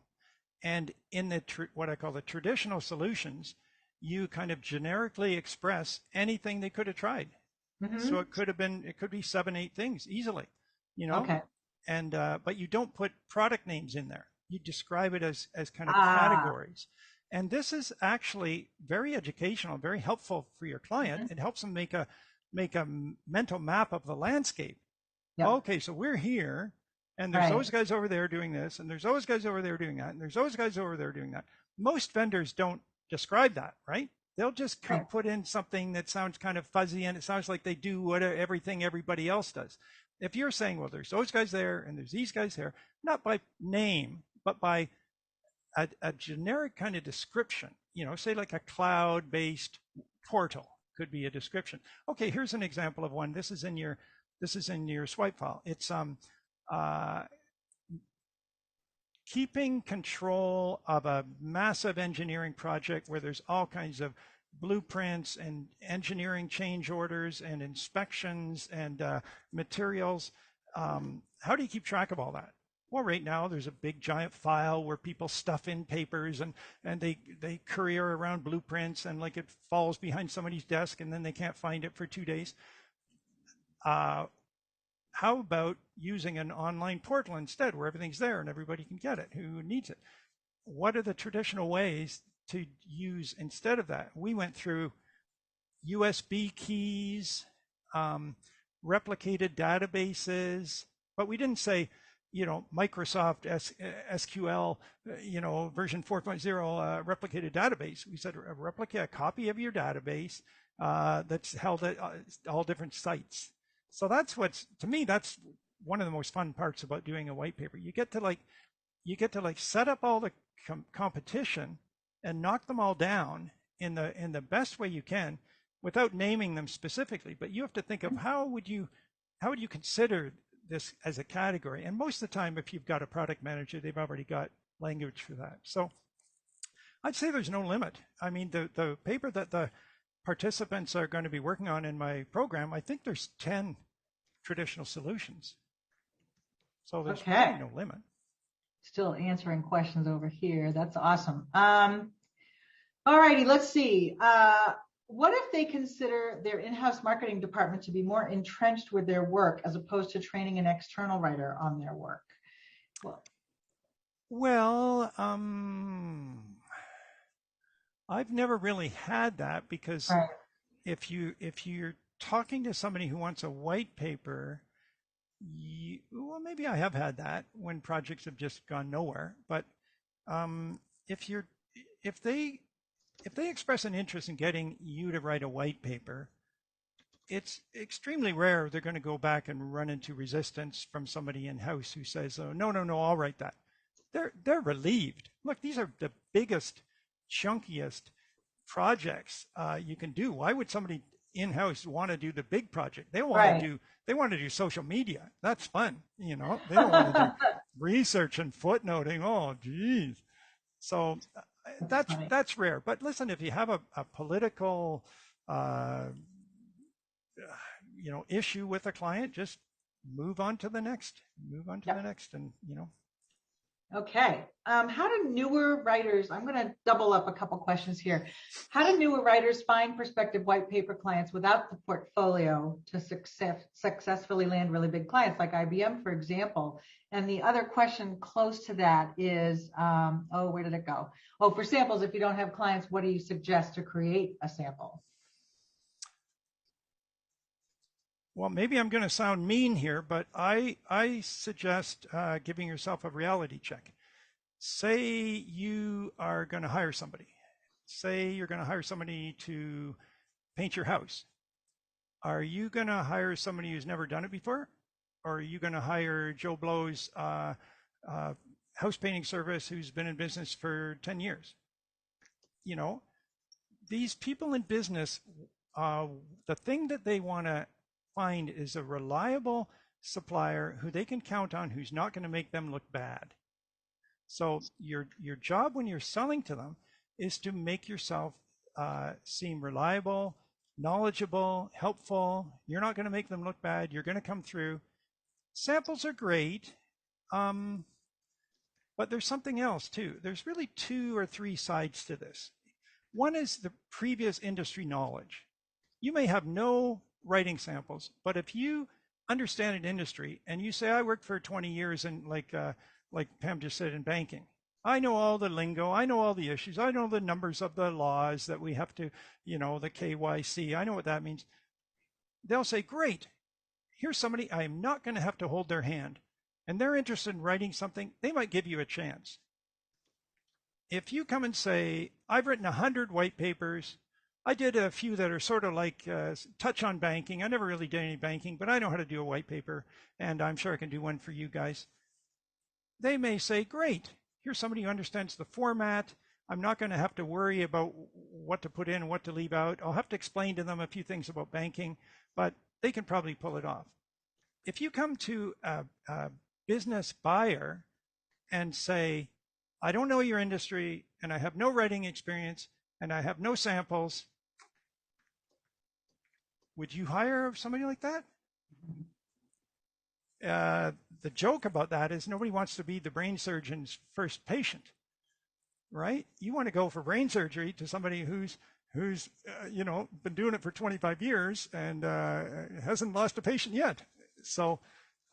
And in what I call the traditional solutions, you kind of generically express anything they could have tried. So Mm-hmm. it could be 7, 8 things easily, you know, Okay. and but you don't put product names in there. You describe it as kind of Ah. categories. And this is actually very educational, very helpful for your client. Mm-hmm. It helps them make a mental map of the landscape. Yep. Okay, so we're here, and there's Right. those guys over there doing this, and there's those guys over there doing that, and there's those guys over there doing that. Most vendors don't describe that, right? They'll just Right. put in something that sounds kind of fuzzy, and it sounds like they do everything everybody else does. If you're saying, well, there's those guys there, and there's these guys there, not by name, but by a generic kind of description, say like a cloud-based portal could be a description. Okay, here's an example of one. This is in your swipe file. It's uh, keeping control of a massive engineering project where there's all kinds of blueprints and engineering change orders and inspections and materials. How do you keep track of all that? Well, right now there's a big giant file where people stuff in papers and they courier around blueprints, and like it falls behind somebody's desk and then they can't find it for 2 days. Uh, how about using an online portal instead where everything's there and everybody can get it who needs it? What are the traditional ways to use instead of that? We went through USB keys, replicated databases, but we didn't say, Microsoft SQL, version 4.0 replicated database. We said replicate a copy of your database that's held at all different sites. So to me, that's one of the most fun parts about doing a white paper. You get to set up all the competition and knock them all down in the best way you can without naming them specifically. But you have to think of how would you consider this as a category. And most of the time, if you've got a product manager, they've already got language for that. So I'd say there's no limit. I mean, the paper that the participants are going to be working on in my program, I think there's 10 traditional solutions. So there's Okay. really no limit. Still answering questions over here. That's awesome. All righty, let's see. What if they consider their in-house marketing department to be more entrenched with their work as opposed to training an external writer on their work? Well, I've never really had that because Right. if you're talking to somebody who wants a white paper, well, maybe I have had that when projects have just gone nowhere. But if you're if they express an interest in getting you to write a white paper, it's extremely rare they're going to go back and run into resistance from somebody in-house who says, "Oh, no, no, no, I'll write that." They're relieved. Look, these are the biggest, chunkiest projects you can do. Why would somebody in-house want to do the big project? They want to do social media. That's fun, They don't want to do research and footnoting. Oh, geez. So that's rare. But listen, if you have a political issue with a client, just move on to the next. Move on to the next, and Okay. How do newer writers, I'm going to double up a couple questions here. How do newer writers find prospective white paper clients without the portfolio to successfully land really big clients like IBM, for example? And the other question close to that is, where did it go? Oh, for samples, if you don't have clients, what do you suggest to create a sample? Well, maybe I'm going to sound mean here, but I suggest giving yourself a reality check. Say you are going to hire somebody. Say you're going to hire somebody to paint your house. Are you going to hire somebody who's never done it before? Or are you going to hire Joe Blow's house painting service who's been in business for 10 years? You know, these people in business, the thing that they want to find is a reliable supplier who they can count on, who's not going to make them look bad. So your job when you're selling to them is to make yourself seem reliable, knowledgeable, helpful. You're not going to make them look bad. You're going to come through. Samples are great, but there's something else too. There's really two or three sides to this. One is the previous industry knowledge. You may have no writing samples, but if you understand an industry and you say, I worked for 20 years in like Pam just said in banking, I know all the lingo, I know all the issues, I know the numbers of the laws that we have to, the KYC, I know what that means. They'll say, great, here's somebody I'm not going to have to hold their hand. And they're interested in writing something, they might give you a chance. If you come and say, I've written 100 white papers, I did a few that are sort of like touch on banking. I never really did any banking, but I know how to do a white paper, and I'm sure I can do one for you guys. They may say, great, here's somebody who understands the format. I'm not going to have to worry about what to put in and what to leave out. I'll have to explain to them a few things about banking, but they can probably pull it off. If you come to a business buyer and say, I don't know your industry, and I have no writing experience, and I have no samples, would you hire somebody like that? The joke about that is nobody wants to be the brain surgeon's first patient, right? You want to go for brain surgery to somebody who's been doing it for 25 years and hasn't lost a patient yet. So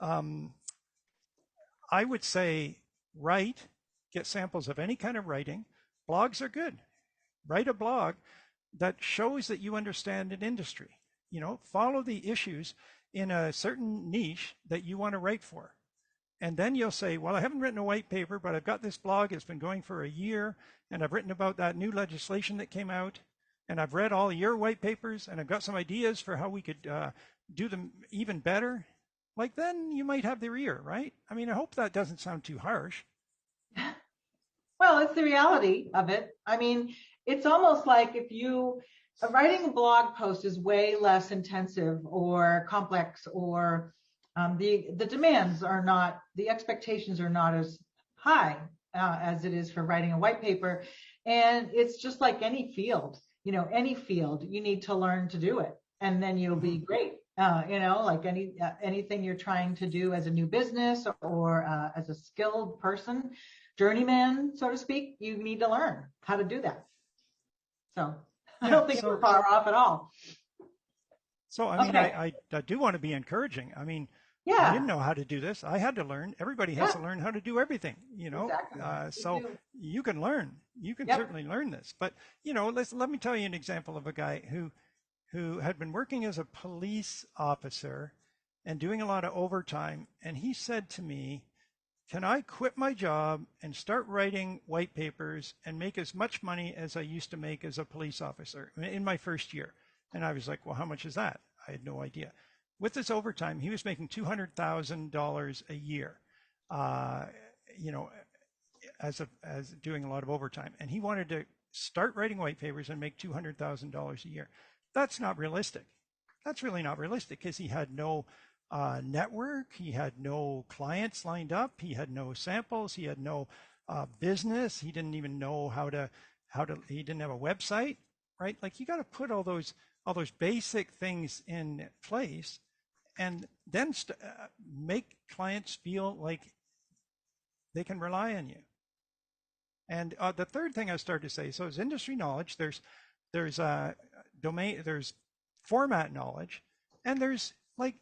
I would say write, get samples of any kind of writing. Blogs are good. Write a blog that shows that you understand an industry. Follow the issues in a certain niche that you want to write for. And then you'll say, well, I haven't written a white paper, but I've got this blog. It's been going for a year, and I've written about that new legislation that came out, and I've read all your white papers, and I've got some ideas for how we could do them even better. Like, then you might have their ear, right? I mean, I hope that doesn't sound too harsh. Well, it's the reality of it. I mean, it's almost like writing a blog post is way less intensive or complex, or the demands are not, the expectations are not as high as it is for writing a white paper. And it's just like any field, any field, you need to learn to do it, and then you'll be great. Like anything you're trying to do as a new business or as a skilled person, journeyman, so to speak, you need to learn how to do that. So I don't think we're far off at all. So, I mean, I do want to be encouraging. I mean, yeah. I didn't know how to do this. I had to learn. Everybody has to learn how to do everything, Exactly. So you can learn. You can certainly learn this. But, let me tell you an example of a guy who had been working as a police officer and doing a lot of overtime. And he said to me, can I quit my job and start writing white papers and make as much money as I used to make as a police officer in my first year? And I was like, well, how much is that? I had no idea. With this overtime, he was making $200,000 a year, as doing a lot of overtime. And he wanted to start writing white papers and make $200,000 a year. That's not realistic. That's really not realistic because he had no network. He had no clients lined up. He had no samples. He had no business. He didn't even know how to, he didn't have a website, right? Like, you got to put all those basic things in place and then make clients feel like they can rely on you. And the third thing I started to say, so is industry knowledge. There's domain, there's format knowledge, and there's like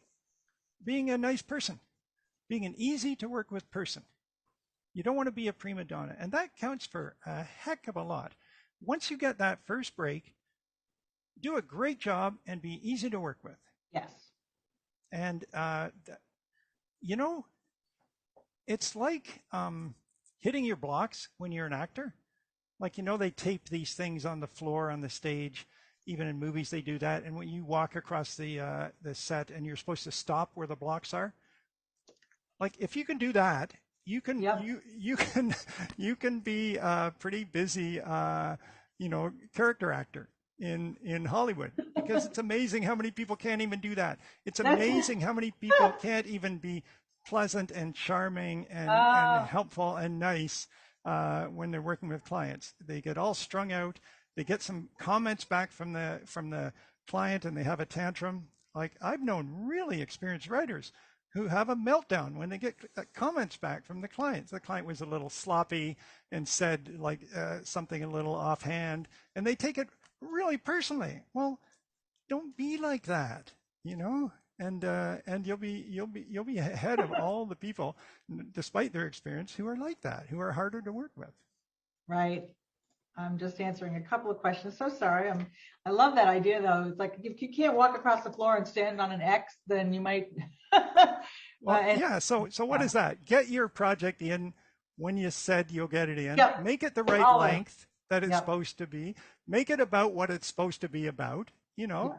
being a nice person, being an easy to work with person. You don't want to be a prima donna, and that counts for a heck of a lot. Once you get that first break, do a great job and be easy to work with. Yes. And you know, it's like hitting your blocks when you're an actor. Like, you know, they tape these things on the floor on the stage. Even in movies, they do that. And when you walk across the set and you're supposed to stop where the blocks are, like if you can do that, you can Yep. you can be a pretty busy character actor in Hollywood, because it's amazing how many people can't even do that. It's amazing how many people can't even be pleasant and charming and helpful and nice when they're working with clients. They get all strung out. They get some comments back from the client and they have a tantrum. Like, I've known really experienced writers who have a meltdown when they get comments back from the client. The client was a little sloppy and said like something a little offhand, and they take it really personally. Well, don't be like that, you know. And you'll be ahead of all the people, despite their experience, who are like that, who are harder to work with. Right. I'm just answering a couple of questions. So sorry. I love that idea though. It's like if you can't walk across the floor and stand on an X, then you might. Well, yeah. So what is that? Get your project in when you said you'll get it in. Yep. Make it the right Always. length that it's Yep. supposed to be. Make it about what it's supposed to be about. You know.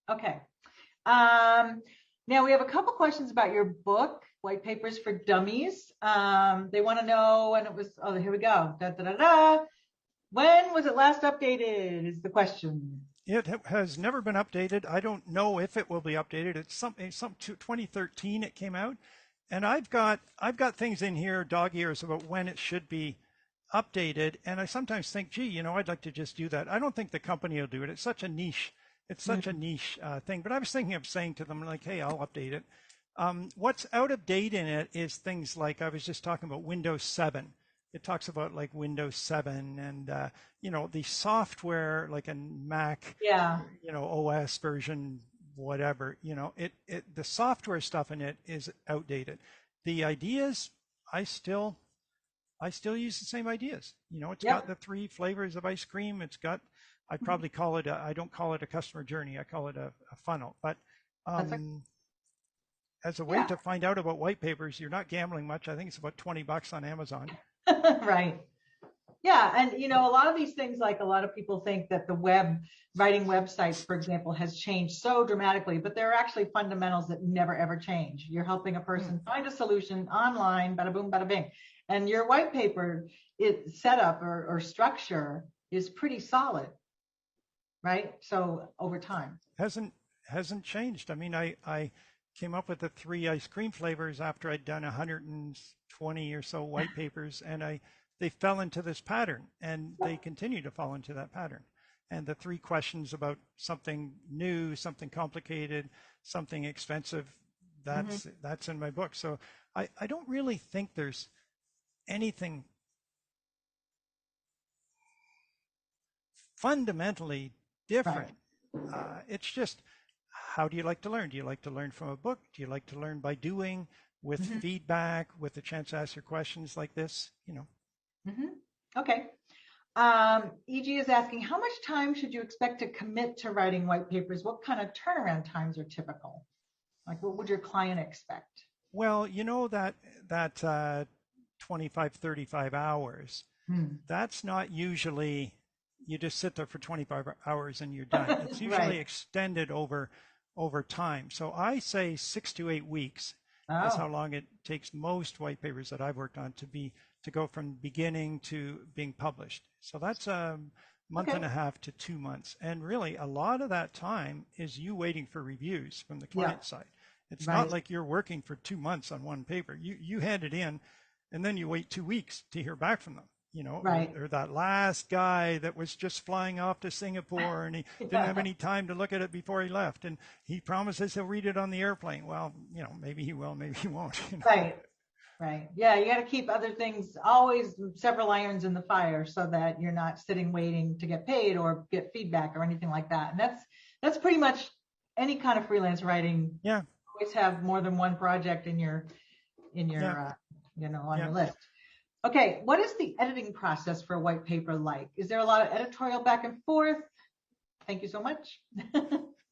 Okay. Now we have a couple questions about your book, White Papers for Dummies. They want to know, and it was, oh, here we go. Da, da, da, da. When was it last updated is the question. It has never been updated. I don't know if it will be updated. It's some 2013 it came out, and I've got things in here, dog ears, about when it should be updated. And I sometimes think, gee, you know, I'd like to just do that. I don't think the company will do it. It's such a niche. It's such a niche thing. But I was thinking of saying to them, like, hey, I'll update it. What's out of date in it is things like, I was just talking about Windows 7. It talks about like Windows 7 and, you know, the software like a Mac, Yeah. you know, OS version, whatever, you know, the software stuff in it is outdated. The ideas, I still use the same ideas. You know, it's got the 3 flavors of ice cream. It's got, I probably call it I don't call it a customer journey. I call it a funnel. But as a way to find out about white papers, you're not gambling much. I think it's about $20 on Amazon. Right. Yeah. And, you know, a lot of these things, like a lot of people think that the writing websites, for example, has changed so dramatically, but there are actually fundamentals that never ever change. You're helping a person find a solution online, bada boom, bada bing. And your white paper setup or structure is pretty solid, right? So over time. Hasn't changed. I mean, I came up with the 3 ice cream flavors after I'd done 120 or so white papers, and they fell into this pattern, and they continue to fall into that pattern. And the 3 questions about something new, something complicated, something expensive, that's in my book. So I don't really think there's anything fundamentally different. Right. It's just, how do you like to learn? Do you like to learn from a book? Do you like to learn by doing, with feedback, with the chance to ask your questions like this? You know. Okay. EG is asking, how much time should you expect to commit to writing white papers? What kind of turnaround times are typical? Like, what would your client expect? Well, you know, that 25, 35 hours, that's not usually, you just sit there for 25 hours and you're done. It's usually extended over time. So I say 6 to 8 weeks is how long it takes most white papers that I've worked on to go from beginning to being published. So that's a month and a half to 2 months. And really, a lot of that time is you waiting for reviews from the client side. It's not like you're working for 2 months on one paper. You hand it in, and then you wait 2 weeks to hear back from them. You know, or that last guy that was just flying off to Singapore and he didn't have any time to look at it before he left, and he promises he'll read it on the airplane. Well, you know, maybe he will, maybe he won't. You know? Right. Right. Yeah, you got to keep other things, always several irons in the fire so that you're not sitting waiting to get paid or get feedback or anything like that. And that's pretty much any kind of freelance writing. Yeah, Always have more than one project in yeah, your on yeah. your list. Okay, what is the editing process for a white paper like? Is there a lot of editorial back and forth? Thank you so much.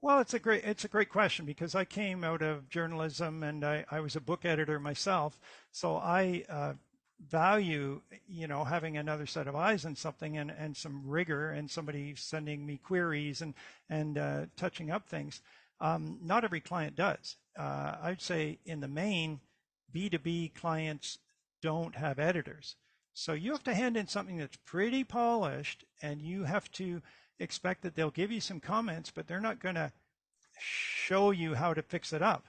Well, it's a great question because I came out of journalism and I was a book editor myself, so I value having another set of eyes on something and some rigor and somebody sending me queries and touching up things. Not every client does. I'd say in the main, B2B clients don't have editors, so you have to hand in something that's pretty polished, and you have to expect that they'll give you some comments, but they're not going to show you how to fix it up.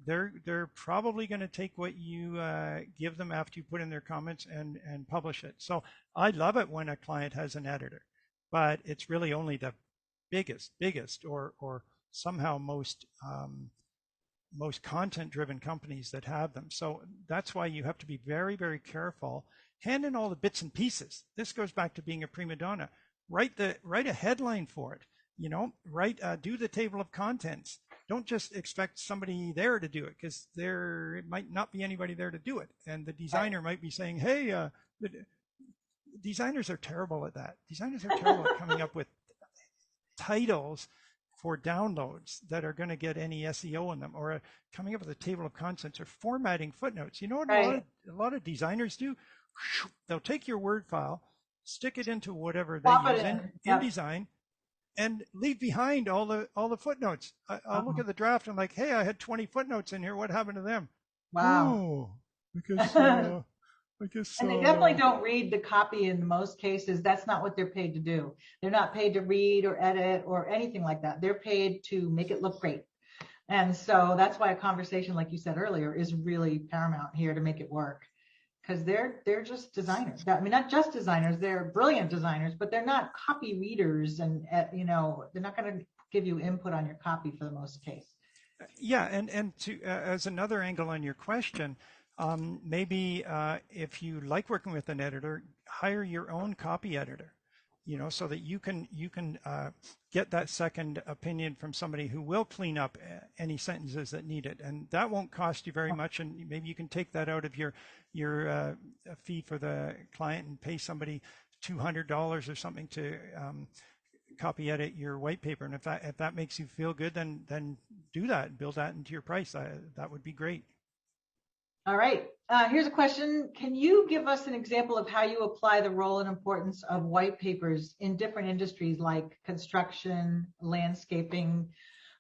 They're probably going to take what you give them after you put in their comments and publish it. So I love it when a client has an editor, but it's really only the biggest, or somehow most content-driven companies that have them. So that's why you have to be very, very careful. Hand in all the bits and pieces. This goes back to being a prima donna. Write a headline for it. Do the table of contents. Don't just expect somebody there to do it, because there might not be anybody there to do it, and the designer might be saying, "Hey, the designers are terrible at that. Designers are terrible at coming up with titles for downloads that are going to get any SEO in them, or coming up with a table of contents, or formatting footnotes." You know what Right. a lot of designers do? They'll take your Word file, stick it into whatever they Pop it use in in. Yep. InDesign, and leave behind all the footnotes. I'll look Uh-huh. at the draft and like, hey, I had 20 footnotes in here. What happened to them? Wow. Oh, because I guess And they definitely don't read the copy in most cases. That's not what they're paid to do. They're not paid to read or edit or anything like that. They're paid to make it look great. And so that's why a conversation, like you said earlier, is really paramount here to make it work. Because they're just designers. I mean, not just designers. They're brilliant designers, but they're not copy readers, and they're not going to give you input on your copy for the most case. Yeah, and to as another angle on your question, maybe if you like working with an editor, hire your own copy editor. So that you can get that second opinion from somebody who will clean up any sentences that need it, and that won't cost you very much. And maybe you can take that out of your fee for the client and pay somebody $200 or something to copy edit your white paper. And if that makes you feel good, then do that and build that into your price. That would be great. All right. Here's a question. Can you give us an example of how you apply the role and importance of white papers in different industries like construction, landscaping?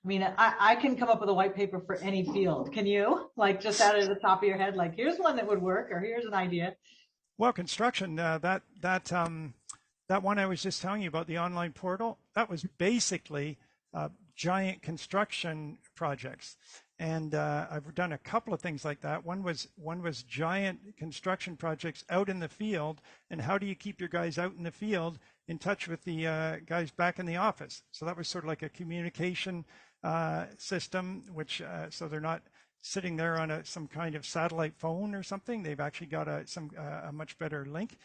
I mean, I can come up with a white paper for any field. Can you? Like just out of the top of your head, like here's one that would work, or here's an idea. Well, construction, that one I was just telling you about, the online portal, that was basically giant construction projects. And I've done a couple of things like that. One was giant construction projects out in the field, and how do you keep your guys out in the field in touch with the guys back in the office? So that was sort of like a communication system, which so they're not sitting there on some kind of satellite phone or something. They've actually got a much better link.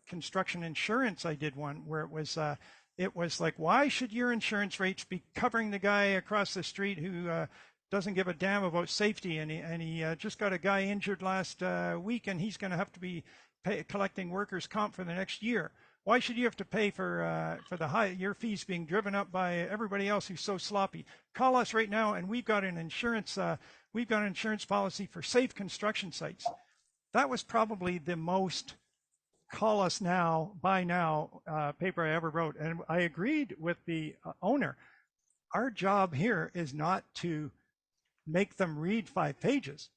Construction insurance, I did one where it was like, why should your insurance rates be covering the guy across the street who doesn't give a damn about safety, and he just got a guy injured last week, and he's going to have to be collecting workers' comp for the next year. Why should you have to pay for your fees being driven up by everybody else who's so sloppy? Call us right now, and we've got an insurance policy for safe construction sites. That was probably the most call us now, buy now paper I ever wrote, and I agreed with the owner. Our job here is not to make them read 5 pages.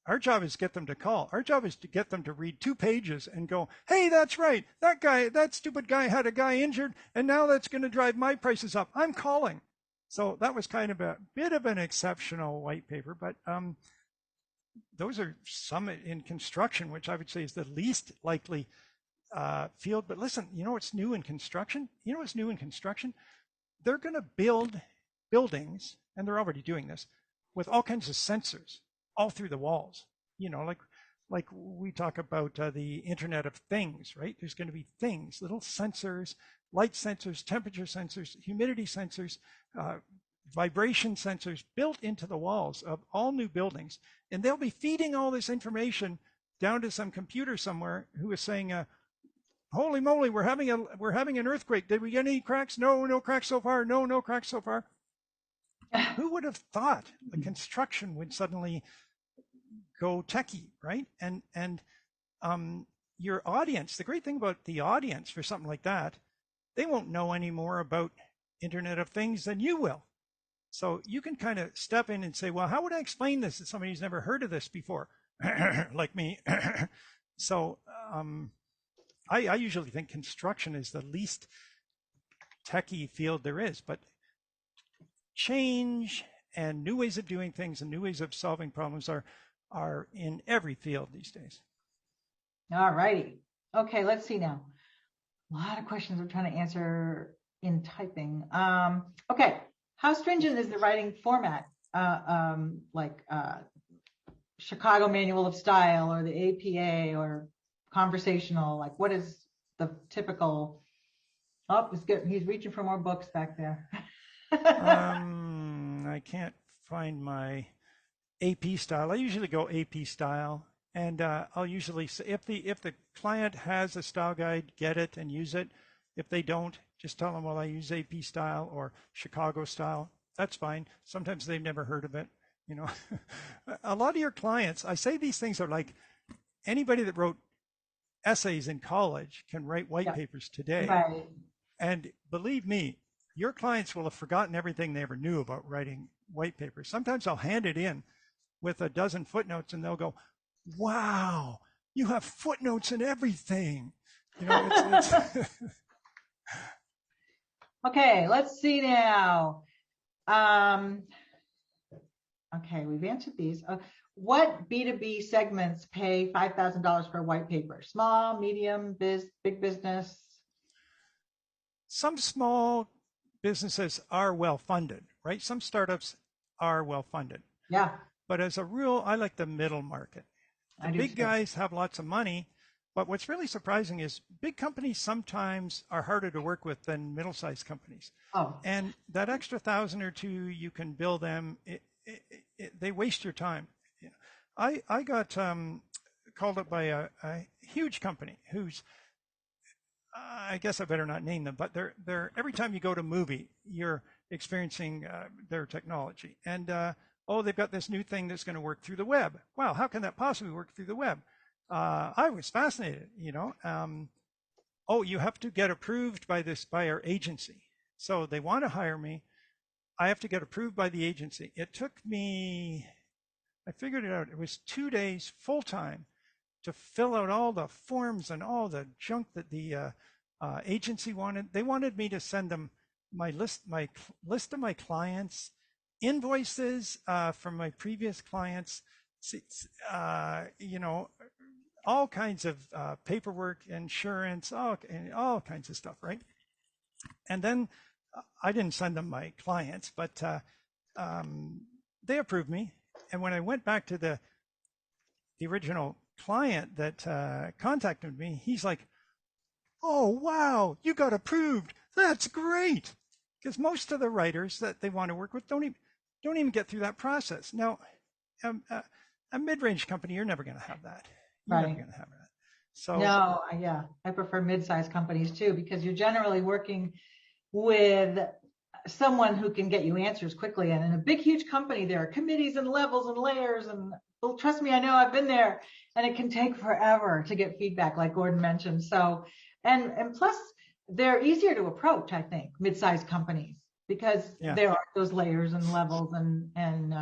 Our job is to get them to call. Our job is to get them to read 2 pages and go, hey, that's right. That stupid guy had a guy injured, and now that's going to drive my prices up. I'm calling. So that was kind of a bit of an exceptional white paper, but those are some in construction, which I would say is the least likely field. But listen, you know what's new in construction? They're going to build buildings, and they're already doing this, with all kinds of sensors all through the walls. like we talk about the Internet of Things, right? There's going to be things, little sensors, light sensors, temperature sensors, humidity sensors, uh, vibration sensors built into the walls of all new buildings, and they'll be feeding all this information down to some computer somewhere who is saying, "Holy moly, we're having an earthquake. Did we get any cracks? No, no cracks so far. No, no cracks so far." Who would have thought the construction would suddenly go techie, right? And your audience, the great thing about the audience for something like that, they won't know any more about Internet of Things than you will. So you can kind of step in and say, well, how would I explain this to somebody who's never heard of this before, like me? So I usually think construction is the least techie field there is, but change and new ways of doing things and new ways of solving problems are in every field these days. All righty. Okay, let's see now. A lot of questions I'm trying to answer in typing. Okay, how stringent is the writing format? Chicago Manual of Style or the APA or conversational? Like, what is the typical? Oh, he's reaching for more books back there. I can't find my AP style. I usually go AP style, and I'll usually say if the client has a style guide, get it and use it. If they don't, just tell them, well, I use AP style or Chicago style. That's fine. Sometimes they've never heard of it. A lot of your clients, I say these things are like anybody that wrote essays in college can write white papers today. Right. And believe me, your clients will have forgotten everything they ever knew about writing white papers. Sometimes I'll hand it in with a dozen footnotes and they'll go, wow, you have footnotes and everything. It's Okay, let's see now. Okay, we've answered these. What B2B segments pay $5,000 for a white paper? Small, medium, big business? Some small businesses are well funded, right? Some startups are well funded. Yeah. But as a rule, I like the middle market. The big guys have lots of money, but what's really surprising is big companies sometimes are harder to work with than middle-sized companies. Oh. And that extra 1,000 or 2 you can bill them, they waste your time. I got called up by a huge company who's, I guess I better not name them, but they're every time you go to a movie, you're experiencing their technology. And they've got this new thing that's going to work through the web. Wow, how can that possibly work through the web? I was fascinated, you have to get approved by our agency. So they want to hire me. I have to get approved by the agency. It took me, I figured it out. It was 2 days full time to fill out all the forms and all the junk that the agency wanted. They wanted me to send them my list of my clients, invoices from my previous clients, all kinds of paperwork, insurance, all kinds of stuff, right? And then I didn't send them my clients, but they approved me. And when I went back to the original client that contacted me, he's like, "Oh, wow, you got approved. That's great." Because most of the writers that they want to work with don't even get through that process. Now, a mid-range company, you're never going to have that. You're never going to have that. So no, yeah, I prefer mid-sized companies too, because you're generally working with someone who can get you answers quickly. And in a big, huge company, there are committees and levels and layers. And well, trust me, I know, I've been there. And it can take forever to get feedback, like Gordon mentioned. So, and plus, they're easier to approach, I think, mid-sized companies, because there are those layers and levels and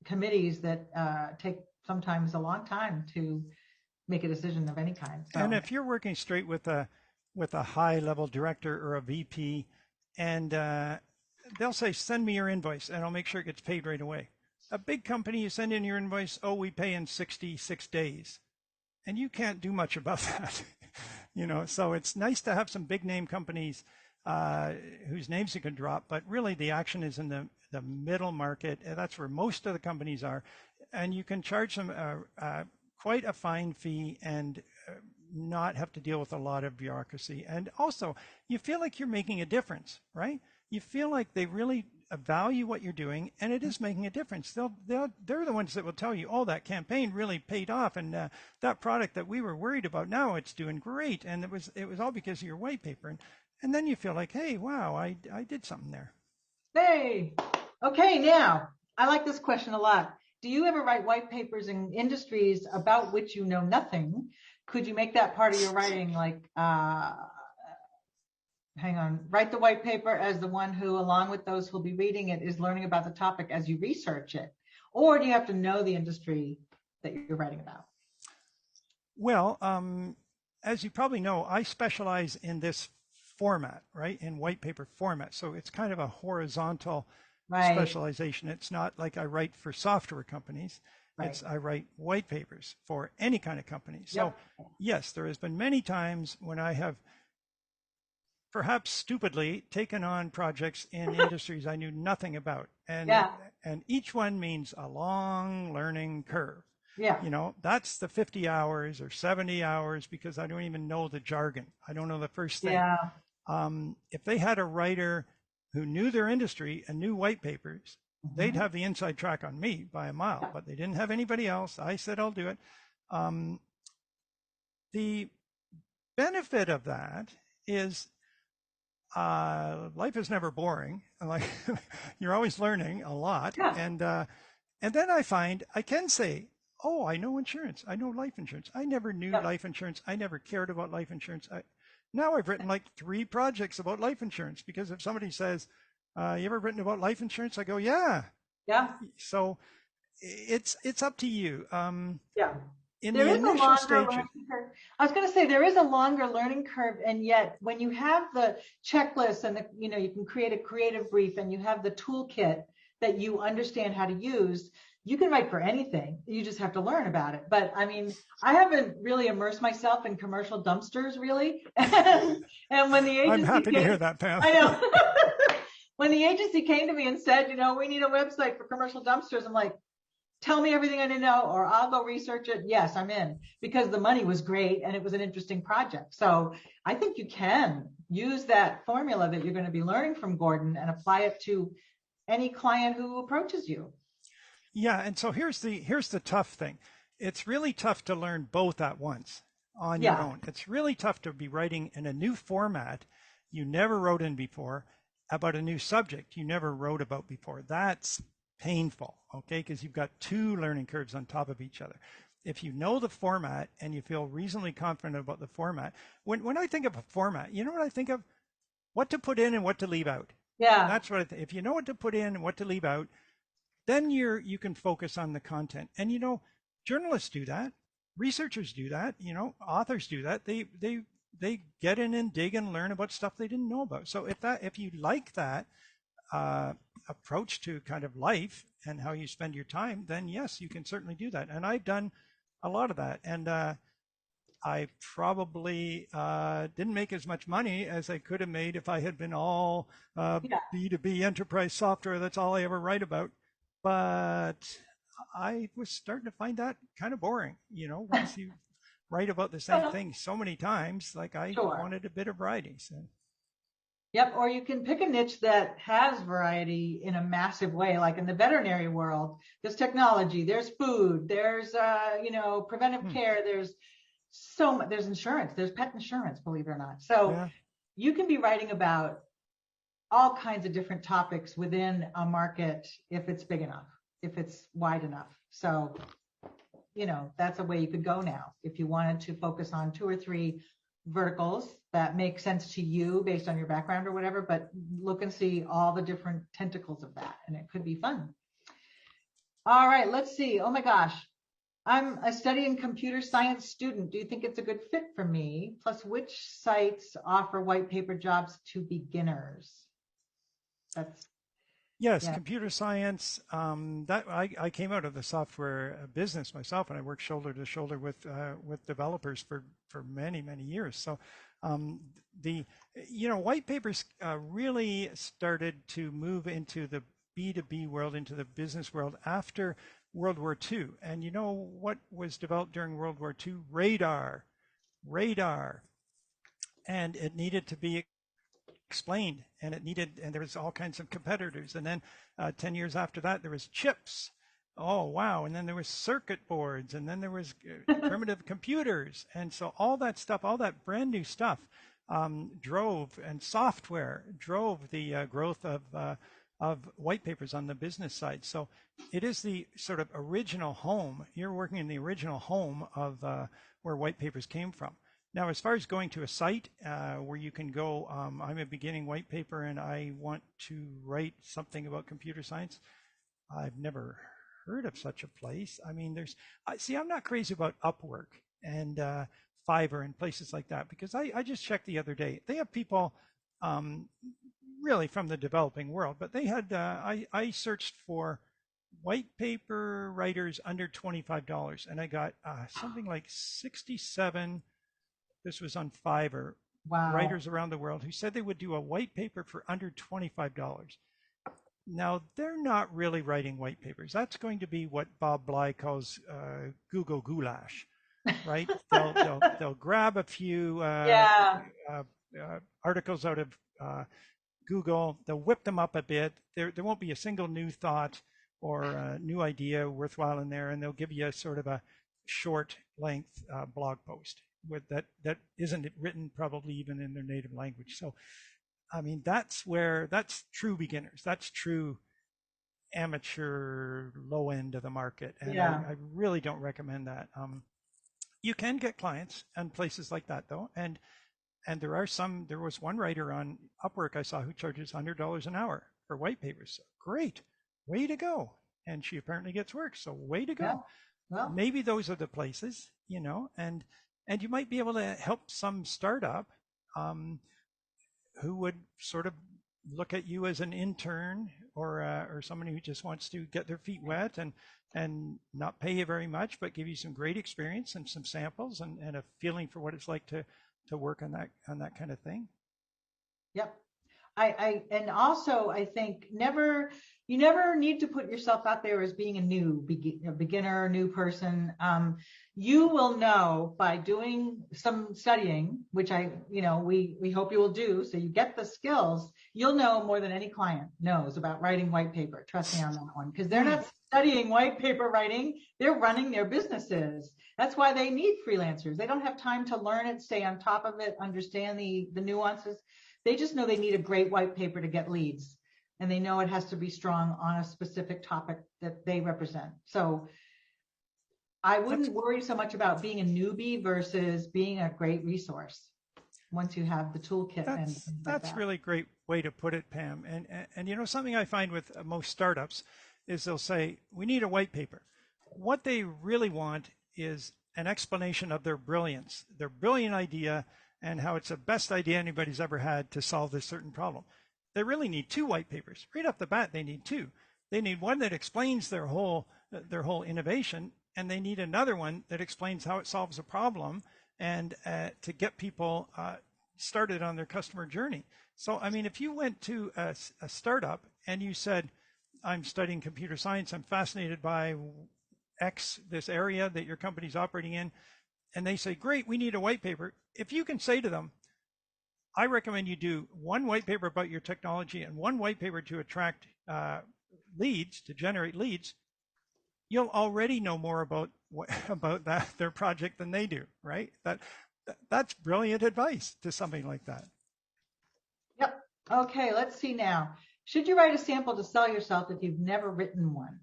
committees that take sometimes a long time to make a decision of any kind. So. And if you're working straight with a high-level director or a VP, and they'll say, "Send me your invoice, and I'll make sure it gets paid right away." A big company, you send in your invoice, we pay in 66 days, and you can't do much about that. So it's nice to have some big name companies whose names you can drop, but really the action is in the middle market, and that's where most of the companies are. and you can charge them quite a fine fee and not have to deal with a lot of bureaucracy. And also, you feel like you're making a difference, right? You feel like they really value what you're doing, and it is making a difference. They're the ones that will tell you, oh, that campaign really paid off, and that product that we were worried about, now it's doing great, and it was all because of your white paper. And then you feel like, hey, wow, I did something there. Hey, okay, now I like this question a lot. Do you ever write white papers in industries about which you know nothing? Could you make that part of your writing? Like, hang on, write the white paper as the one who, along with those who'll be reading it, is learning about the topic as you research it? Or do you have to know the industry that you're writing about? Well, as you probably know, I specialize in this format, right? In white paper format. So it's kind of a horizontal Right, specialization. It's not like I write for software companies. right. It's I write white papers for any kind of company. So Yep. yes, there has been many times when I have perhaps stupidly taken on projects in industries I knew nothing about. Yeah, And each one means a long learning curve. yeah, That's the 50 hours or 70 hours because I don't even know the jargon. I don't know the first thing. yeah. If they had a writer who knew their industry and knew white papers, they'd Mhm. have the inside track on me by a mile, but they didn't have anybody else. I said, I'll do it. Um, the benefit of that is life is never boring. Like you're always learning a lot, Yeah, and then I find I can say, "Oh, I know insurance. I know life insurance. I never knew yep, life insurance. I never cared about life insurance. Now I've written like 3 projects about life insurance because if somebody says, "You ever written about life insurance?" I go, "Yeah." yeah, So it's up to you. yeah. In There the is a initial longer stages, learning curve. I was going to say there is a longer learning curve, and yet when you have the checklist and you can create a creative brief and you have the toolkit that you understand how to use, you can write for anything. You just have to learn about it. But I mean, I haven't really immersed myself in commercial dumpsters really. And when the I'm agency happy to hear came, that, Pam. I know. When the agency came to me and said, we need a website for commercial dumpsters, I'm like, tell me everything I need to know, or I'll go research it. Yes, I'm in, because the money was great and it was an interesting project. So I think you can use that formula that you're going to be learning from Gordon and apply it to any client who approaches you. Yeah, and so here's the tough thing. It's really tough to learn both at once on your Yeah. own. It's really tough to be writing in a new format you never wrote in before about a new subject you never wrote about before. That's painful, okay? Because you've got 2 learning curves on top of each other. If you know the format and you feel reasonably confident about the format, when I think of a format, you know what I think of? What to put in and what to leave out. Yeah. That's what I think. If you know what to put in and what to leave out, then you can focus on the content. And journalists do that, researchers do that, authors do that. They get in and dig and learn about stuff they didn't know about. So if you like that uh, approach to kind of life and how you spend your time, then yes, you can certainly do that. And I've done a lot of that. And I probably didn't make as much money as I could have made if I had been all Yeah. B2B enterprise software. That's all I ever write about. But I was starting to find that kind of boring. Once you write about the same thing so many times, like I Sure. wanted a bit of variety. So Yep. Or you can pick a niche that has variety in a massive way, like in the veterinary world. There's technology, there's food, there's preventive hmm, care, there's insurance, there's pet insurance, believe it or not. So yeah, you can be writing about all kinds of different topics within a market if it's big enough, if it's wide enough. So, that's a way you could go now. If you wanted to focus on 2 or 3 verticals that make sense to you based on your background or whatever, but look and see all the different tentacles of that, and it could be fun. All right, let's see. Oh my gosh. I'm a studying computer science student. Do you think it's a good fit for me? Plus, which sites offer white paper jobs to beginners? That's, yes, yeah. computer science. That I came out of the software business myself, and I worked shoulder to shoulder with developers for many years. So um, the white papers really started to move into the B2B world, into the business world after World War II. And you know what was developed during World War II? Radar. And it needed to be explained, and there was all kinds of competitors. And then 10 years after that, there was chips. Oh, wow. And then there was circuit boards, and then there was primitive computers. And so all that stuff, all that brand new stuff drove, and software drove the growth of white papers on the business side. So it is the sort of original home. You're working in the original home of where white papers came from. Now, as far as going to a site where you can go, I'm a beginning white paper and I want to write something about computer science. I've never heard of such a place. I mean, I'm not crazy about Upwork and Fiverr and places like that, because I just checked the other day. They have people really from the developing world, but they had, I searched for white paper writers under $25 and I got something like 67. This was on Fiverr. Wow. Writers around the world who said they would do a white paper for under $25. Now, they're not really writing white papers. That's going to be what Bob Bly calls Google goulash, right? They'll grab a few articles out of Google. They'll whip them up a bit. There won't be a single new thought or a new idea worthwhile in there, and they'll give you a sort of a short length blog post that isn't written probably even in their native language. So, I mean, that's true beginners. That's true amateur low end of the market. And I really don't recommend that. You can get clients and places like that though. And there was one writer on Upwork I saw who charges $100 an hour for white papers. So, great. Way to go. And she apparently gets work. So way to go. Yeah. Well, maybe those are the places, and you might be able to help some startup who would sort of look at you as an intern or somebody who just wants to get their feet wet and not pay you very much, but give you some great experience and some samples and a feeling for what it's like to work on that kind of thing. Yep. And also I think you never need to put yourself out there as being a beginner, new person. You will know by doing some studying, which we hope you will do. So you get the skills, you'll know more than any client knows about writing white paper. Trust me on that one, because they're not studying white paper writing. They're running their businesses. That's why they need freelancers. They don't have time to learn it, stay on top of it, understand the nuances. They just know they need a great white paper to get leads, and they know it has to be strong on a specific topic that they represent. So I wouldn't worry so much about being a newbie versus being a great resource once you have the toolkit. That's really great way to put it, Pam. And something I find with most startups is they'll say, we need a white paper. What they really want is an explanation of their brilliance, their brilliant idea, and how it's the best idea anybody's ever had to solve this certain problem. They really need two white papers. Right off the bat, they need two. They need one that explains their whole innovation, and they need another one that explains how it solves a problem and to get people started on their customer journey. So, I mean, if you went to a startup and you said, I'm studying computer science, I'm fascinated by X, this area that your company's operating in, and they say, great, we need a white paper. If you can say to them, I recommend you do one white paper about your technology and one white paper to attract leads, to generate leads, you'll already know more about their project than they do, right? That's brilliant advice to something like that. Yep. Okay, let's see now. Should you write a sample to sell yourself if you've never written one?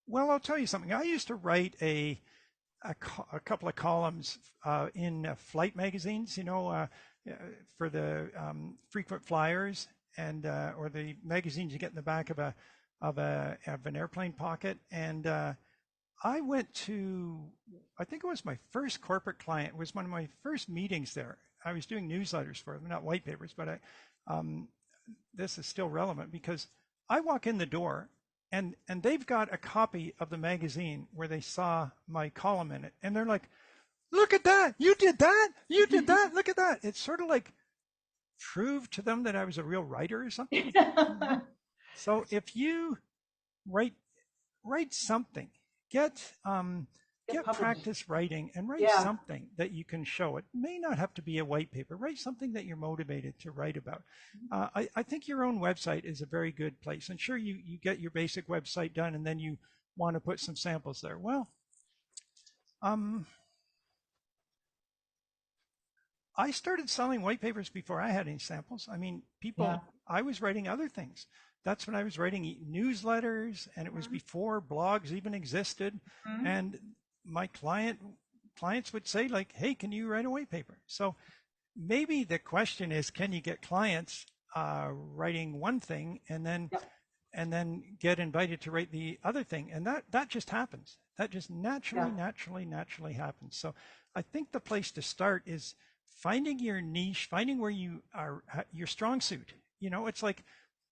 Well, I'll tell you something. I used to write a couple of columns in flight magazines, for the frequent flyers and or the magazines you get in the back of an airplane pocket. And I went to, I think it was my first corporate client. It was one of my first meetings there. I was doing newsletters for them, not white papers, but this is still relevant because I walk in the door. And they've got a copy of the magazine where they saw my column in it. And they're like, look at that. You did that. You did that. Look at that. It's sort of like proved to them that I was a real writer or something. So if you write write something, get Get get published. practice writing and write Yeah. something that you can show. It may not have to be a white paper. Write something that you're motivated to write about. I think your own website is a very good place. And sure, you get your basic website done and then you want to put some samples there. Well, um, I started selling white papers before I had any samples. I mean, Yeah. I was writing other things. That's when I was writing newsletters, and it was before blogs even existed. Mm-hmm. And my clients would say, like, hey, can you write a white paper? So maybe the question is, can you get clients writing one thing Yep. and then get invited to write the other thing? And that just happens. That just Yeah. naturally happens. So I think the place to start is finding your niche, finding where you are, your strong suit. You know, it's like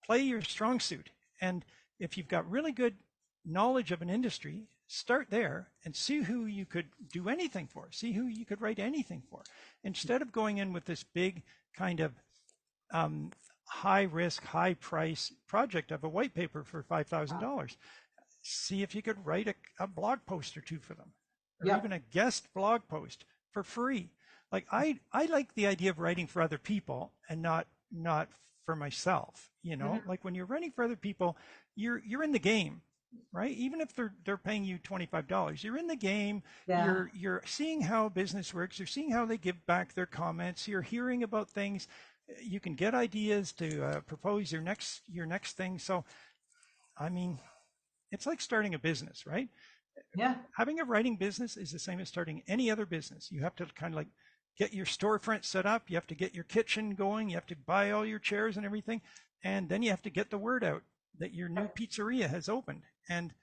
play your strong suit. And if you've got really good knowledge of an industry, start there and see who you could do anything for, see who you could write anything for. Instead of going in with this big kind of high risk, high price project of a white paper for $5,000, see if you could write a blog post or two for them, or even Yep. a guest blog post for free. Like I like the idea of writing for other people and not for myself. You know, Mm-hmm. like when you're writing for other people, you're in the game, right? Even if they're paying you $25, you're in the game. Yeah. You're seeing how business works. You're seeing how they give back their comments. You're hearing about things. You can get ideas to propose your next thing. So I mean, it's like starting a business, right? Yeah. Having a writing business is the same as starting any other business. You have to kind of like get your storefront set up. You have to get your kitchen going. You have to buy all your chairs and everything. And then you have to get the word out that your new pizzeria has opened. And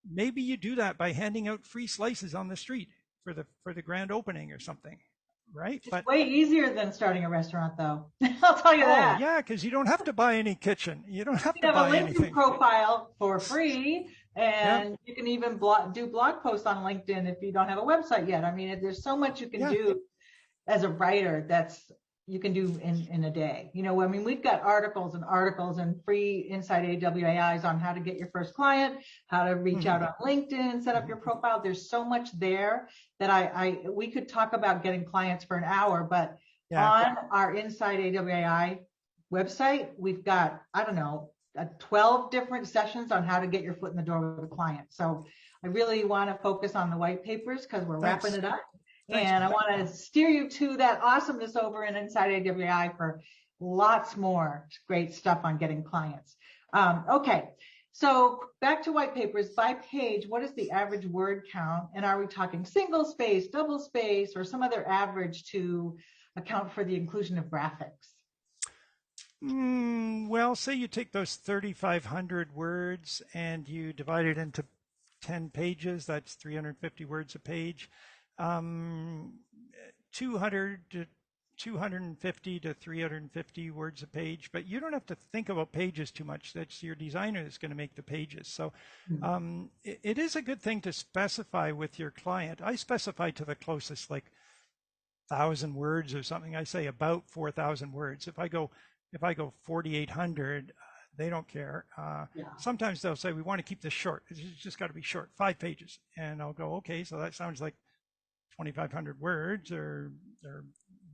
maybe you do that by handing out free slices on the street for the grand opening or something, right? It's But way easier than starting a restaurant, though. I'll tell you oh that. yeah, because you don't have to buy any kitchen. You don't have You to can have a buy LinkedIn anything. profile for free, Yeah, and you can even do blog posts on LinkedIn if you don't have a website yet. I mean, there's so much you can yeah. do as a writer that's you can do in a day. You know, I mean, we've got articles and articles and free inside AWAIs on how to get your first client, how to reach Mm-hmm. out on LinkedIn, set up Mm-hmm. your profile. There's so much there that we could talk about getting clients for an hour, but Yeah. on our inside AWAI website, we've got, I don't know, 12 different sessions on how to get your foot in the door with a client. So I really want to focus on the white papers because we're wrapping Thanks. it up. Thanks, And I Pat. want to steer you to that awesomeness over in Inside AWI for lots more great stuff on getting clients. Okay, so back to white papers. By page, what is the average word count? And are we talking single space, double space, or some other average to account for the inclusion of graphics? Well, say you take those 3,500 words and you divide it into 10 pages, that's 350 words a page. 200 to 250 to 350 words a page, but you don't have to think about pages too much. That's your designer that's going to make the pages. So it is a good thing to specify with your client. I specify to the closest, like 1,000 words or something. I say about 4,000 words. If I go 4,800, they don't care. Yeah. Sometimes they'll say, we want to keep this short. It's just got to be short, 5 pages. And I'll go, okay, so that sounds like 2,500 words or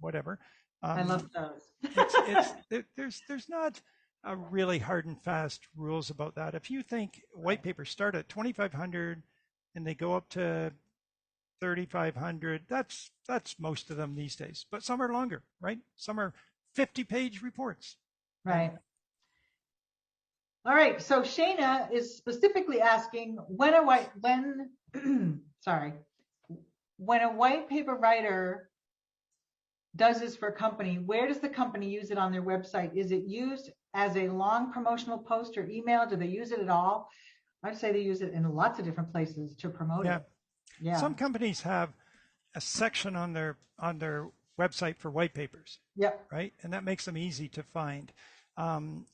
whatever. I love Um, those. there's not a really hard and fast rules about that. If you think white papers start at 2,500 and they go up to 3,500, that's most of them these days. But some are longer, right? Some are 50-page reports. Right. All right. So Shayna is specifically asking when a white sorry, when a white paper writer does this for a company, where does the company use it on their website? Is it used as a long promotional post or email? Do they use it at all? I'd say they use it in lots of different places to promote Yeah. it. Yeah. Some companies have a section on their website for white papers, Yep. right? And that makes them easy to find.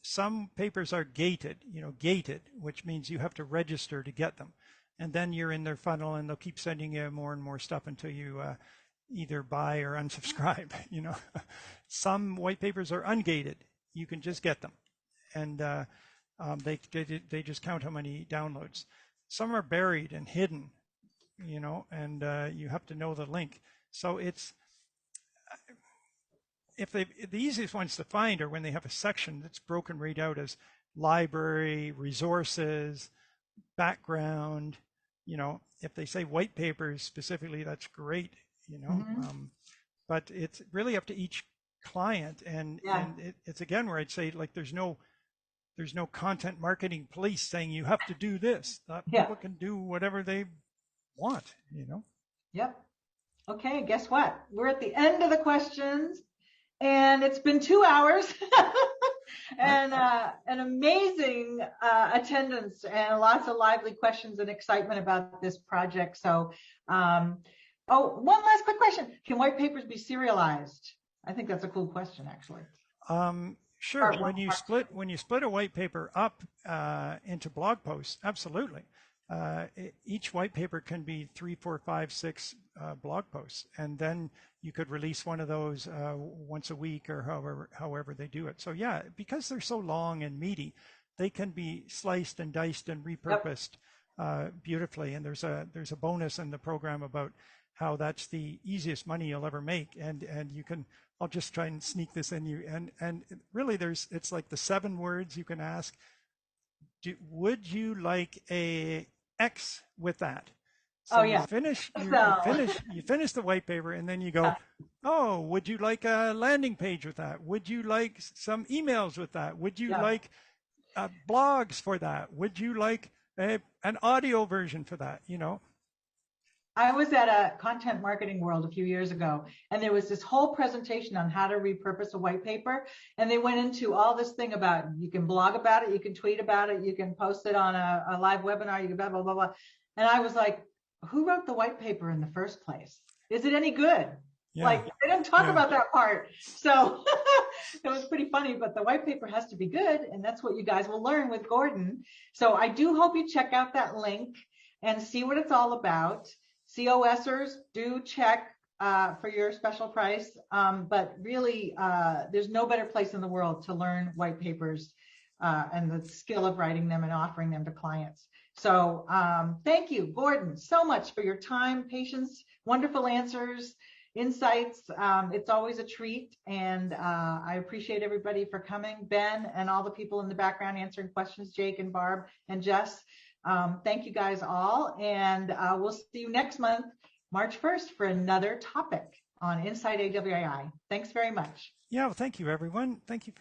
Some papers are gated, which means you have to register to get them. And then you're in their funnel and they'll keep sending you more and more stuff until you either buy or unsubscribe, Some white papers are ungated. You can just get them. And They just count how many downloads. Some are buried and hidden, and you have to know the link. So it's the easiest ones to find are when they have a section that's broken right out as library, resources, background. If they say white papers specifically, that's great. But it's really up to each client, and it's again where I'd say, like, there's no content marketing police saying you have to do this. People can do whatever they want. Yep. Okay, guess what? We're at the end of the questions, and it's been 2 hours. And an amazing attendance and lots of lively questions and excitement about this project. So, one last quick question. Can white papers be serialized? I think that's a cool question, actually. Sure. When you split a white paper up into blog posts, absolutely. Each white paper can be 3, 4, 5, 6 blog posts, and then you could release one of those once a week or however they do it. So yeah, because they're so long and meaty, they can be sliced and diced and repurposed beautifully. And there's a bonus in the program about how that's the easiest money you'll ever make, and you can. I'll just try and sneak this in you, and really it's like the 7 words you can ask. Would you like a X with that? So you finish the white paper, and then you go, oh, would you like a landing page with that? Would you like some emails with that? Would you like blogs for that? Would you like an audio version for that? I was at a Content Marketing World a few years ago, and there was this whole presentation on how to repurpose a white paper. And they went into all this thing about, you can blog about it, you can tweet about it, you can post it on a live webinar, you can blah, blah, blah, blah. And I was like, who wrote the white paper in the first place? Is it any good? Yeah. Like, they didn't talk about that part. So it was pretty funny, but the white paper has to be good. And that's what you guys will learn with Gordon. So I do hope you check out that link and see what it's all about. COSers, do check for your special price, but really there's no better place in the world to learn white papers and the skill of writing them and offering them to clients. So thank you, Gordon, so much for your time, patience, wonderful answers, insights. It's always a treat, and I appreciate everybody for coming. Ben and all the people in the background answering questions, Jake and Barb and Jess. Thank you guys all, and we'll see you next month, March 1st, for another topic on Inside AWAI. Thanks very much. Yeah, well, thank you, everyone. Thank you.